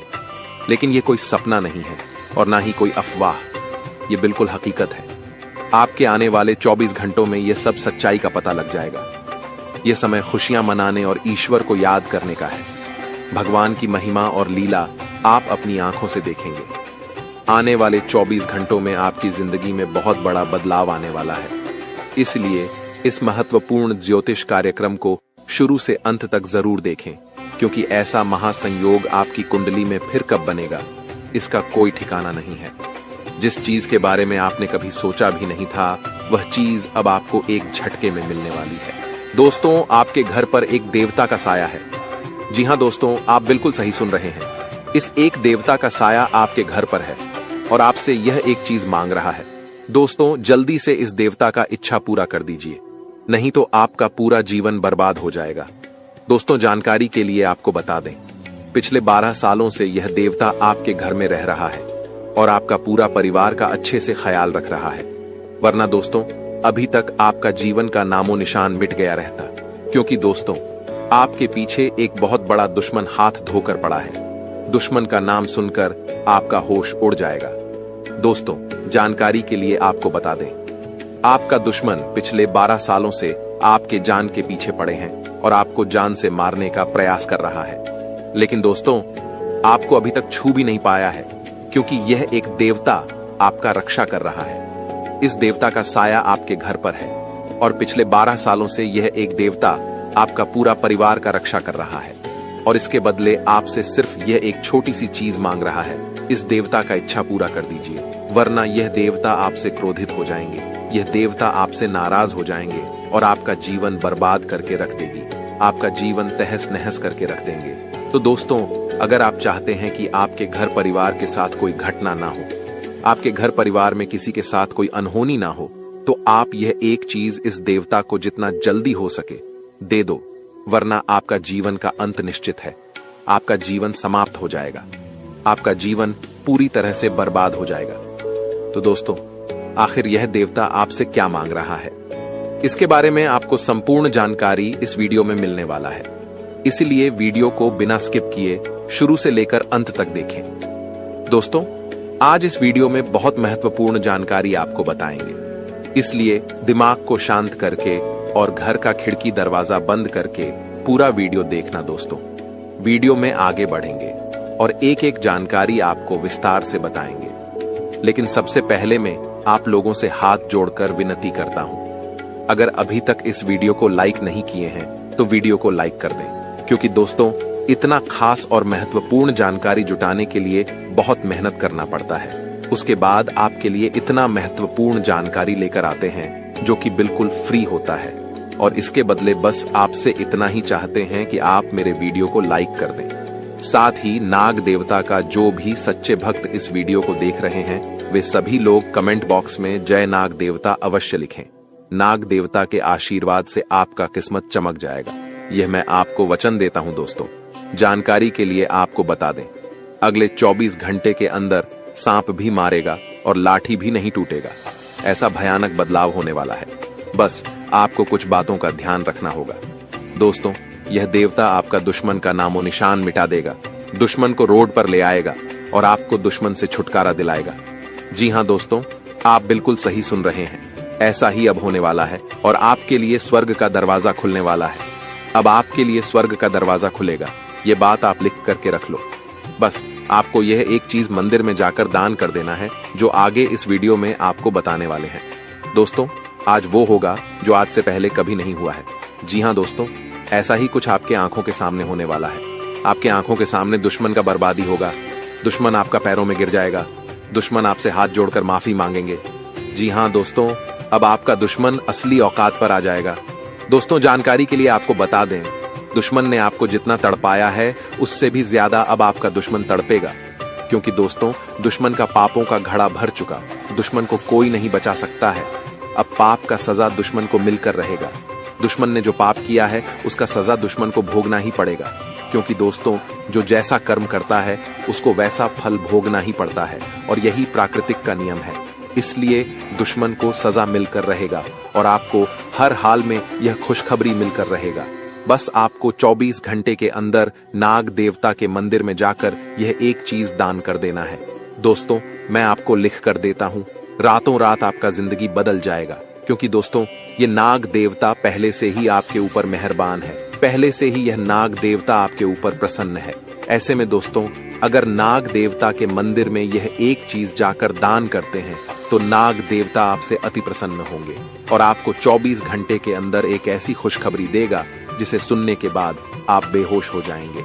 लेकिन यह कोई सपना नहीं है और ना ही कोई अफवाह, यह बिल्कुल हकीकत है। आपके आने वाले 24 घंटों में यह सब सच्चाई का पता लग जाएगा। यह समय खुशियां मनाने और ईश्वर को याद करने का है। भगवान की महिमा और लीला आप अपनी आंखों से देखेंगे। आने वाले 24 घंटों में आपकी जिंदगी में बहुत बड़ा बदलाव आने वाला है। इसलिए इस महत्वपूर्ण ज्योतिष कार्यक्रम को शुरू से अंत तक जरूर देखें, क्योंकि ऐसा महासंयोग आपकी कुंडली में फिर कब बनेगा, इसका कोई ठिकाना नहीं है। जिस चीज के बारे में आपने कभी सोचा भी नहीं था, वह चीज अब आपको एक झटके में मिलने वाली है। दोस्तों, आपके घर पर एक देवता का साया है। जी हां दोस्तों, आप बिल्कुल सही सुन रहे हैं। इस एक देवता का साया आपके घर पर है और आपसे यह एक चीज मांग रहा है। दोस्तों, जल्दी से इस देवता का इच्छा पूरा कर दीजिए, नहीं तो आपका पूरा जीवन बर्बाद हो जाएगा। दोस्तों, जानकारी के लिए आपको बता दें, पिछले 12 सालों से यह देवता आपके घर में रह रहा है और आपका पूरा परिवार का अच्छे से ख्याल रख रहा है। वरना दोस्तों, अभी तक आपका जीवन का नामो निशान मिट गया रहता, क्योंकि दोस्तों, आपके पीछे एक बहुत बड़ा दुश्मन हाथ धोकर पड़ा है। दुश्मन का नाम सुनकर आपका होश उड़ जाएगा। दोस्तों, जानकारी के लिए आपको बता दें, आपका दुश्मन पिछले 12 सालों से आपके जान के पीछे पड़े हैं और आपको जान से मारने का प्रयास कर रहा है। लेकिन दोस्तों, आपको अभी तक छू भी नहीं पाया है, क्योंकि यह एक देवता आपका रक्षा कर रहा है। इस देवता का साया आपके घर पर है और पिछले 12 सालों से यह एक देवता आपका पूरा परिवार का रक्षा कर रहा है, और इसके बदले आपसे सिर्फ यह एक छोटी सी चीज मांग रहा है। इस देवता का इच्छा पूरा कर दीजिए, वरना यह देवता आपसे क्रोधित हो जाएंगे। यह देवता आपसे नाराज हो जाएंगे और आपका जीवन बर्बाद करके रख देगी। आपका जीवन तहस नहस करके रख देंगे। तो दोस्तों, अगर आप चाहते हैं कि आपके घर परिवार के साथ कोई घटना ना हो, आपके घर परिवार में किसी के साथ कोई अनहोनी ना हो, तो आप यह एक चीज इस देवता को जितना जल्दी हो सके दे दो, वरना आपका जीवन का अंत निश्चित है। आपका जीवन समाप्त हो जाएगा। आपका जीवन पूरी तरह से बर्बाद हो जाएगा। तो दोस्तों, आखिर यह देवता आपसे क्या मांग रहा है, इसके बारे में आपको संपूर्ण जानकारी इस वीडियो में मिलने वाला है। इसलिए वीडियो को बिना स्किप किए शुरू से लेकर अंत तक देखें। दोस्तों, आज इस वीडियो में बहुत महत्वपूर्ण जानकारी आपको बताएंगे, इसलिए दिमाग को शांत करके और घर का खिड़की दरवाजा बंद करके पूरा वीडियो देखना। दोस्तों, वीडियो में आगे बढ़ेंगे और एक एक जानकारी आपको विस्तार से बताएंगे। लेकिन सबसे पहले मैं आप लोगों से हाथ जोड़कर विनती करता हूं, अगर अभी तक इस वीडियो को लाइक नहीं किए हैं तो वीडियो को लाइक कर दें, क्योंकि दोस्तों, इतना खास और महत्वपूर्ण जानकारी जुटाने के लिए बहुत मेहनत करना पड़ता है। उसके बाद आपके लिए इतना महत्वपूर्ण जानकारी लेकर आते हैं जो कि बिल्कुल फ्री होता है, और इसके बदले बस आपसे इतना ही चाहते हैं कि आप मेरे वीडियो को लाइक कर दें। साथ ही नाग देवता का जो भी सच्चे भक्त इस वीडियो को देख रहे हैं, वे सभी लोग कमेंट बॉक्स में जय नाग देवता अवश्य लिखें। नाग देवता के आशीर्वाद से आपका किस्मत चमक जाएगा, यह मैं आपको वचन देता हूं। दोस्तों, जानकारी के लिए आपको बता दें, अगले 24 घंटे के अंदर सांप भी मारेगा और लाठी भी नहीं टूटेगा। ऐसा भयानक बदलाव होने वाला है। बस आपको कुछ बातों का ध्यान रखना होगा। दोस्तों, यह देवता आपका दुश्मन का नामो निशान मिटा देगा, दुश्मन को रोड पर ले आएगा और आपको दुश्मन से छुटकारा दिलाएगा। जी हाँ दोस्तों, आप बिल्कुल सही सुन रहे हैं। ऐसा ही अब होने वाला है और आपके लिए स्वर्ग का दरवाजा खुलने वाला है। अब आपके लिए स्वर्ग का दरवाजा खुलेगा, ये बात आप लिख करके रख लो। बस आपको यह एक चीज मंदिर में जाकर दान कर देना है, जो आगे इस वीडियो में आपको बताने वाले हैं। दोस्तों, आज वो होगा जो आज से पहले कभी नहीं हुआ है। जी हाँ दोस्तों, ऐसा ही कुछ आपके आंखों के सामने होने वाला है। आपके आंखों के सामने दुश्मन का बर्बादी होगा। दुश्मन आपका पैरों में गिर जाएगा। दुश्मन आपसे हाथ जोड़कर माफी मांगेंगे। जी हाँ दोस्तों, अब आपका दुश्मन असली औकात पर आ जाएगा। दोस्तों, जानकारी के लिए आपको बता दें, दुश्मन ने आपको जितना तड़पाया है उससे भी ज्यादा अब आपका दुश्मन तड़पेगा। क्योंकि दोस्तों, दुश्मन का पापों का घड़ा भर चुका, दुश्मन को कोई नहीं बचा सकता है। अब पाप का सजा दुश्मन को मिलकर रहेगा। दुश्मन ने जो पाप किया है उसका सजा दुश्मन को भोगना ही पड़ेगा। क्योंकि दोस्तों, जो जैसा कर्म करता है उसको वैसा फल भोगना ही पड़ता है और यही प्राकृतिक का नियम है। इसलिए दुश्मन को सजा मिलकर रहेगा और आपको हर हाल में यह खुशखबरी मिलकर रहेगा। बस आपको 24 घंटे के अंदर नाग देवता के मंदिर में जाकर यह एक चीज दान कर देना है। दोस्तों, मैं आपको लिख कर देता हूं, रातों रात आपका जिंदगी बदल जाएगा। क्योंकि दोस्तों, ये नाग देवता पहले से ही आपके ऊपर मेहरबान है। पहले से ही यह नाग देवता आपके ऊपर प्रसन्न है। ऐसे में दोस्तों, अगर नाग देवता के मंदिर में यह एक चीज जाकर दान करते हैं तो नाग देवता आपसे अति प्रसन्न होंगे और आपको 24 घंटे के अंदर एक ऐसी खुशखबरी देगा जिसे सुनने के बाद आप बेहोश हो जाएंगे।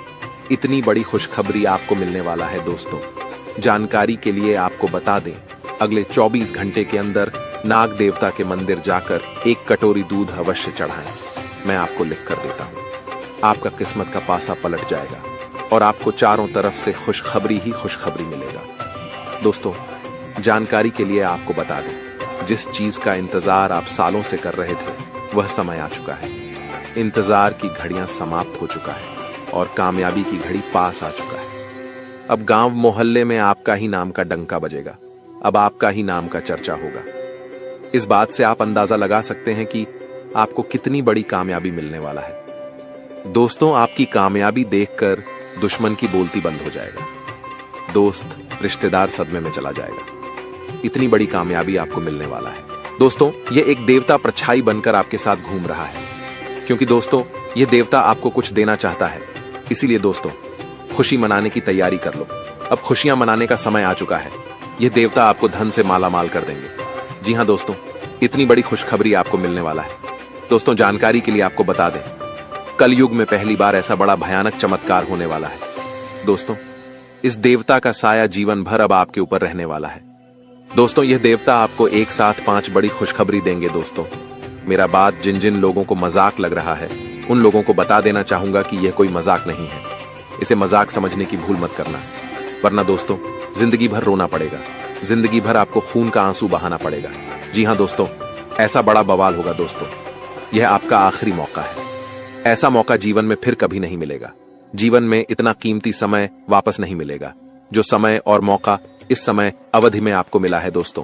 इतनी बड़ी खुशखबरी आपको मिलने वाला है। दोस्तों, जानकारी के लिए आपको बता दें, अगले 24 घंटे के अंदर नाग देवता के मंदिर जाकर एक कटोरी दूध अवश्य चढ़ाएं। मैं आपको लिख कर देता हूं, आपका किस्मत का पासा पलट जाएगा और आपको चारों तरफ से खुशखबरी ही खुशखबरी मिलेगा। दोस्तों, जानकारी के लिए आपको बता दें, जिस चीज का इंतजार आप सालों से कर रहे थे वह समय आ चुका है। इंतजार की घड़ियां समाप्त हो चुका है और कामयाबी की घड़ी पास आ चुका है। अब गांव मोहल्ले में आपका ही नाम का डंका बजेगा। अब आपका ही नाम का चर्चा होगा। इस बात से आप अंदाजा लगा सकते हैं कि आपको कितनी बड़ी कामयाबी मिलने वाला है। दोस्तों, आपकी कामयाबी देखकर दुश्मन की बोलती बंद हो जाएगा। दोस्त, रिश्तेदार सदमे में चला जाएगा। इतनी बड़ी कामयाबी आपको मिलने वाला है। दोस्तों, ये एक देवता परछाई बनकर आपके साथ घूम रहा है। क्योंकि दोस्तों, ये देवता आपको कुछ देना चाहता है। इसीलिए दोस्तों, खुशी मनाने की तैयारी कर लो। अब खुशियां मनाने का समय आ चुका है। ये देवता आपको धन से माला माल कर देंगे। जी हाँ दोस्तों, इतनी बड़ी खुशखबरी आपको मिलने वाला है। दोस्तों, जानकारी के लिए आपको बता दें, कलयुग में पहली बार ऐसा बड़ा भयानक चमत्कार होने वाला है। दोस्तों, इस देवता का साया जीवन भर अब आपके ऊपर रहने वाला है। दोस्तों, यह देवता आपको एक साथ 5 बड़ी खुशखबरी देंगे। दोस्तों, मेरा बात जिन जिन लोगों को मजाक लग रहा है उन लोगों को बता देना चाहूंगा कि यह कोई मजाक नहीं है। इसे मजाक समझने की भूल मत करना, वरना दोस्तों जिंदगी भर रोना पड़ेगा। जिंदगी भर आपको खून का आंसू बहाना पड़ेगा। जी हाँ दोस्तों, ऐसा बड़ा बवाल होगा। दोस्तों, यह आपका आखिरी मौका है। ऐसा मौका जीवन में फिर कभी नहीं मिलेगा। जीवन में इतना कीमती समय वापस नहीं मिलेगा। जो समय और मौका इस समय अवधि में आपको मिला है दोस्तों,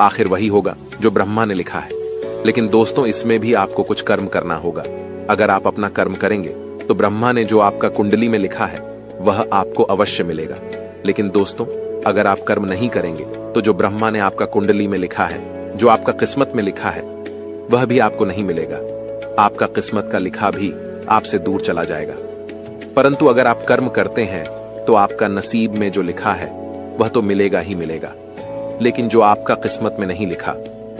आखिर वही होगा जो ब्रह्मा ने लिखा है। लेकिन दोस्तों, इसमें भी आपको कुछ कर्म करना होगा। अगर आप अपना कर्म करेंगे तो ब्रह्मा ने जो आपका कुंडली में लिखा है वह आपको अवश्य मिलेगा। लेकिन दोस्तों, अगर आप कर्म नहीं करेंगे तो जो ब्रह्मा ने आपका कुंडली में लिखा है, जो आपका किस्मत में लिखा है, वह भी आपको नहीं मिलेगा। आपका किस्मत का लिखा भी आपसे दूर चला जाएगा। परंतु अगर आप कर्म करते हैं तो आपका नसीब में जो लिखा है वह तो मिलेगा ही मिलेगा। लेकिन जो आपका किस्मत में नहीं लिखा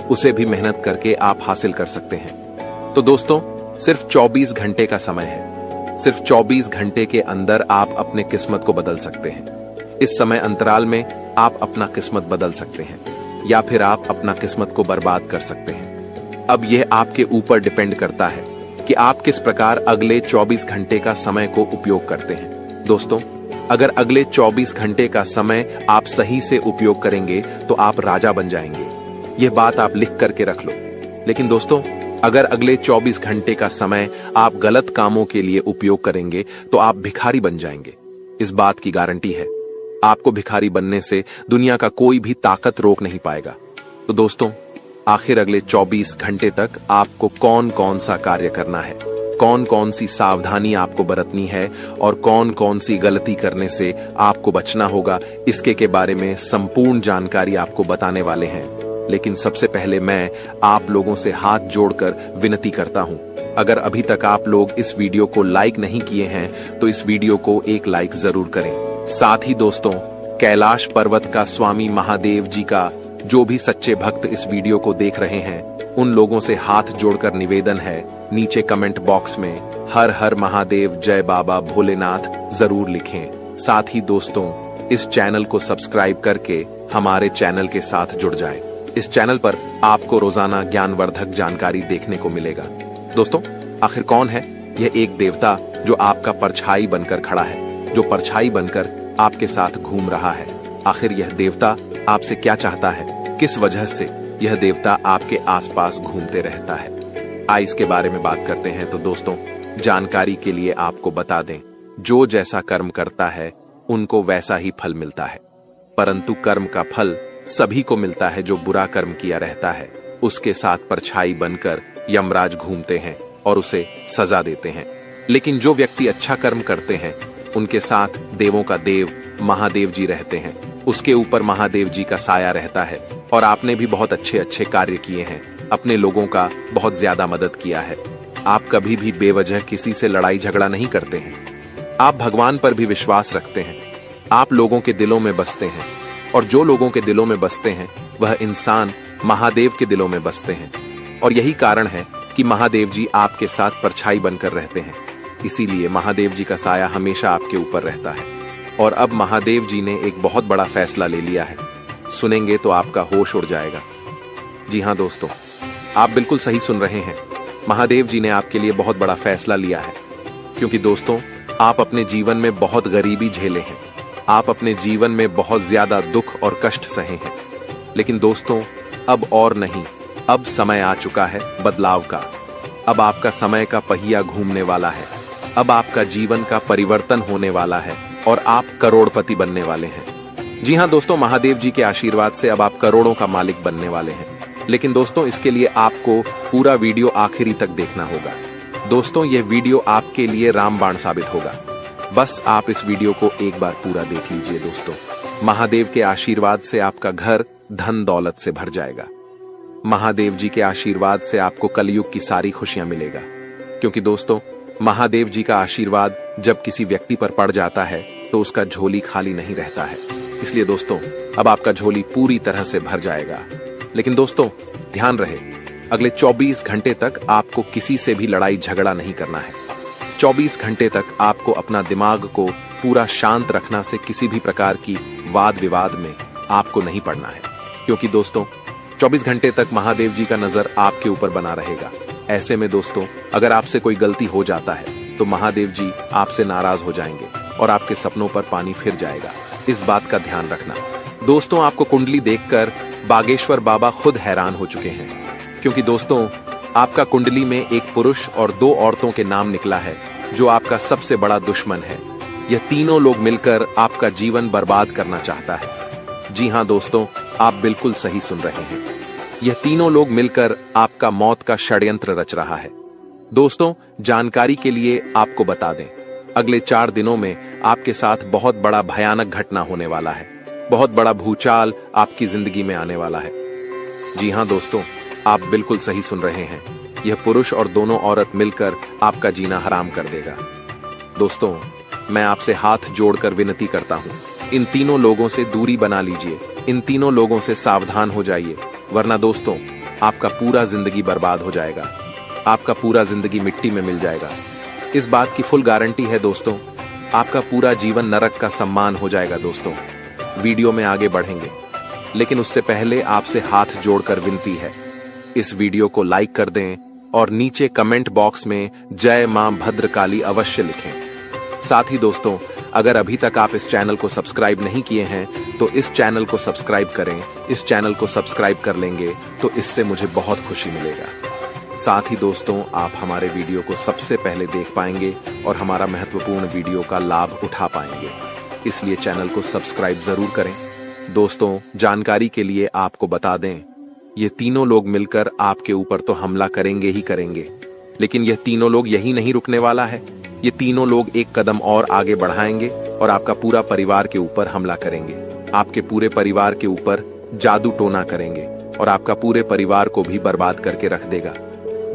उसे भी मेहनत करके आप हासिल कर सकते हैं। तो दोस्तों, सिर्फ 24 घंटे का समय है। सिर्फ 24 घंटे के अंदर आप अपने किस्मत को बदल सकते हैं। इस समय अंतराल में आप अपना किस्मत बदल सकते हैं या फिर आप अपना किस्मत को बर्बाद कर सकते हैं। अब यह आपके ऊपर डिपेंड करता है कि आप किस प्रकार अगले 24 घंटे का समय को उपयोग करते हैं। दोस्तों, अगर अगले 24 घंटे का समय आप सही से उपयोग करेंगे तो आप राजा बन जाएंगे। यह बात आप लिख करके रख लो। लेकिन दोस्तों, अगर अगले 24 घंटे का समय आप गलत कामों के लिए उपयोग करेंगे तो आप भिखारी बन जाएंगे। इस बात की गारंटी है। आपको भिखारी बनने से दुनिया का कोई भी ताकत रोक नहीं पाएगा। तो दोस्तों, आखिर अगले 24 घंटे तक आपको कौन कौन सा कार्य करना है कौन कौन सी सावधानी आपको बरतनी है और कौन कौन सी गलती करने से आपको बचना होगा, इसके के बारे में संपूर्ण जानकारी आपको बताने वाले हैं। लेकिन सबसे पहले मैं आप लोगों से हाथ जोड़कर विनती करता हूं, अगर अभी तक आप लोग इस वीडियो को लाइक नहीं किए हैं तो इस वीडियो को एक लाइक जरूर करें। साथ ही दोस्तों, कैलाश पर्वत का स्वामी महादेव जी का जो भी सच्चे भक्त इस वीडियो को देख रहे हैं, उन लोगों से हाथ जोड़कर निवेदन है, नीचे कमेंट बॉक्स में हर हर महादेव जय बाबा भोलेनाथ जरूर लिखें। साथ ही दोस्तों, इस चैनल को सब्सक्राइब करके हमारे चैनल के साथ जुड़ जाएं। इस चैनल पर आपको रोजाना ज्ञानवर्धक जानकारी देखने को मिलेगा। दोस्तों, आखिर कौन है यह एक देवता जो आपका परछाई बनकर खड़ा है, जो परछाई बनकर आपके साथ घूम रहा है? आखिर यह देवता आपसे क्या चाहता है? किस वजह से यह देवता आपके आसपास घूमते रहता है? आइए इसके बारे में बात करते हैं। तो दोस्तों, जानकारी के लिए आपको बता दें, जो जैसा कर्म करता है उनको वैसा ही फल मिलता है, परंतु कर्म का फल सभी को मिलता है जो बुरा कर्म किया रहता है। उसके साथ परछाई बनकर यमराज घूमते हैं और उसे सजा देते हैं। लेकिन जो व्यक्ति अच्छा कर्म करते हैं उनके साथ देवों का देव महादेव जी रहते हैं, उसके ऊपर महादेव जी का साया रहता है। और आपने भी बहुत अच्छे अच्छे कार्य किए हैं, अपने लोगों का बहुत ज्यादा मदद किया है। आप कभी भी बेवजह किसी से लड़ाई झगड़ा नहीं करते हैं। आप भगवान पर भी विश्वास रखते हैं। आप लोगों के दिलों में बसते हैं, और जो लोगों के दिलों में बसते हैं वह इंसान महादेव के दिलों में बसते हैं। और यही कारण है कि महादेव जी आपके साथ परछाई बनकर रहते हैं। इसीलिए महादेव जी का साया हमेशा आपके ऊपर रहता है। और अब महादेव जी ने एक बहुत बड़ा फैसला ले लिया है, सुनेंगे तो आपका होश उड़ जाएगा। जी हाँ दोस्तों, आप बिल्कुल सही सुन रहे हैं, महादेव जी ने आपके लिए बहुत बड़ा फैसला लिया है। क्योंकि दोस्तों, आप अपने जीवन में बहुत गरीबी झेले हैं, आप अपने जीवन में बहुत ज्यादा दुख और कष्ट सहे हैं। लेकिन दोस्तों, अब और नहीं, अब समय आ चुका है बदलाव का। अब आपका समय का पहिया घूमने वाला है। अब आपका जीवन का परिवर्तन होने वाला है और आप करोड़पति बनने वाले हैं। जी हाँ दोस्तों, महादेव जी के आशीर्वाद से अब आप करोड़ों का मालिक बनने वाले हैं। लेकिन दोस्तों, इसके लिए आपको पूरा वीडियो आखिरी तक देखना होगा। दोस्तों, यह वीडियो आपके लिए रामबाण साबित होगा। बस आप इस वीडियो को एक बार पूरा देख लीजिए। दोस्तों, महादेव के आशीर्वाद से आपका घर धन दौलत से भर जाएगा। महादेव जी के आशीर्वाद से आपको कलयुग की सारी खुशियां मिलेगा। क्योंकि दोस्तों, महादेव जी का आशीर्वाद जब किसी व्यक्ति पर पड़ जाता है तो उसका झोली खाली नहीं रहता है। इसलिए दोस्तों, अब आपका झोली पूरी तरह से भर जाएगा। लेकिन दोस्तों, ध्यान रहे, अगले 24 घंटे तक आपको किसी से भी लड़ाई झगड़ा नहीं करना है। 24 घंटे तक आपको अपना दिमाग को पूरा शांत रखना से किसी भी प्रकार की वाद विवाद में आपको नहीं पड़ना है। क्योंकि दोस्तों, 24 घंटे तक महादेव जी का नजर आपके ऊपर बना रहेगा। ऐसे में दोस्तों, अगर आपसे कोई गलती हो जाता है तो महादेव जी आपसे नाराज हो जाएंगे और आपके सपनों पर पानी फिर जाएगा। इस बात का ध्यान रखना। दोस्तों, आपको कुंडली देखकर बागेश्वर बाबा खुद हैरान हो चुके हैं। क्योंकि दोस्तों, आपका कुंडली में एक पुरुष और 2 औरतों के नाम निकला है जो आपका सबसे बड़ा दुश्मन है। यह तीनों लोग मिलकर आपका जीवन बर्बाद करना चाहता है। जी हाँ दोस्तों, आप बिल्कुल सही सुन रहे हैं, यह तीनों लोग मिलकर आपका मौत का षड्यंत्र रच रहा है। दोस्तों, जानकारी के लिए आपको बता दें, अगले 4 दिनों में आपके साथ बहुत बड़ा भयानक घटना होने वाला है। बहुत बड़ा भूचाल आपकी जिंदगी में आने वाला है। जी हाँ दोस्तों, आप बिल्कुल सही सुन रहे हैं, यह पुरुष और दोनों औरत मिलकर आपका जीना हराम कर देगा। दोस्तों, मैं आपसे हाथ जोड़कर विनती करता हूँ, इन तीनों लोगों से दूरी बना लीजिए। इन तीनों लोगों से सावधान हो जाइए, वरना दोस्तों, आपका पूरा जिंदगी बर्बाद हो जाएगा। आपका पूरा जिंदगी मिट्टी में मिल जाएगा। इस बात की फुल गारंटी है दोस्तों, आपका पूरा जीवन नरक का सम्मान हो जाएगा। दोस्तों, वीडियो में आगे बढ़ेंगे, लेकिन उससे पहले आपसे हाथ जोड़कर विनती है, इस वीडियो को लाइक कर दें और नीचे कमेंट बॉक्स में जय मां भद्रकाली अवश्य लिखें। साथ ही दोस्तों, अगर अभी तक आप इस चैनल को सब्सक्राइब नहीं किए हैं तो इस चैनल को सब्सक्राइब करें। इस चैनल को सब्सक्राइब कर लेंगे तो इससे मुझे बहुत खुशी मिलेगा। साथ ही दोस्तों, आप हमारे वीडियो को सबसे पहले देख पाएंगे और हमारा महत्वपूर्ण वीडियो का लाभ उठा पाएंगे। इसलिए चैनल को सब्सक्राइब जरूर करें। दोस्तों, जानकारी के लिए आपको बता दें, ये तीनों लोग मिलकर आपके ऊपर तो हमला करेंगे ही करेंगे, लेकिन यह तीनों लोग यही नहीं रुकने वाला है। ये तीनों लोग एक कदम और आगे बढ़ाएंगे और आपका पूरा परिवार के ऊपर हमला करेंगे। आपके पूरे परिवार के ऊपर जादू टोना करेंगे और आपका पूरे परिवार को भी बर्बाद करके रख देगा।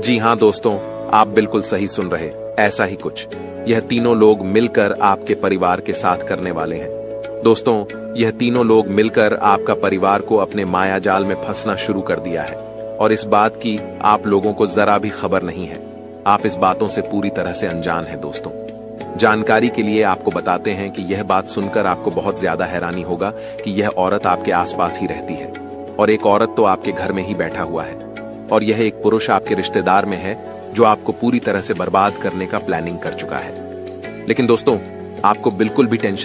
जी हाँ दोस्तों, आप बिल्कुल सही सुन रहे, ऐसा ही कुछ यह तीनों लोग मिलकर आपके परिवार के साथ करने वाले हैं। दोस्तों, यह तीनों लोग मिलकर आपका परिवार को अपने माया जाल में फंसना शुरू कर दिया है और इस बात की आप लोगों को जरा भी खबर नहीं है। आप इस बातों से पूरी तरह से अनजान हैं दोस्तों। जानकारी के लिए आपको बताते हैं कि यह बात सुनकर आपको बहुत ज्यादा हैरानी होगा कि यह औरत आपके आसपास ही रहती है और एक औरत तो आपके घर में ही बैठा हुआ है और यह एक पुरुष आपके रिश्तेदार में है जो आपको पूरी तरह से बर्बाद करने का प्लानिंग कर चुका है। लेकिन दोस्तों, आपको बिल्कुल भी टेंशन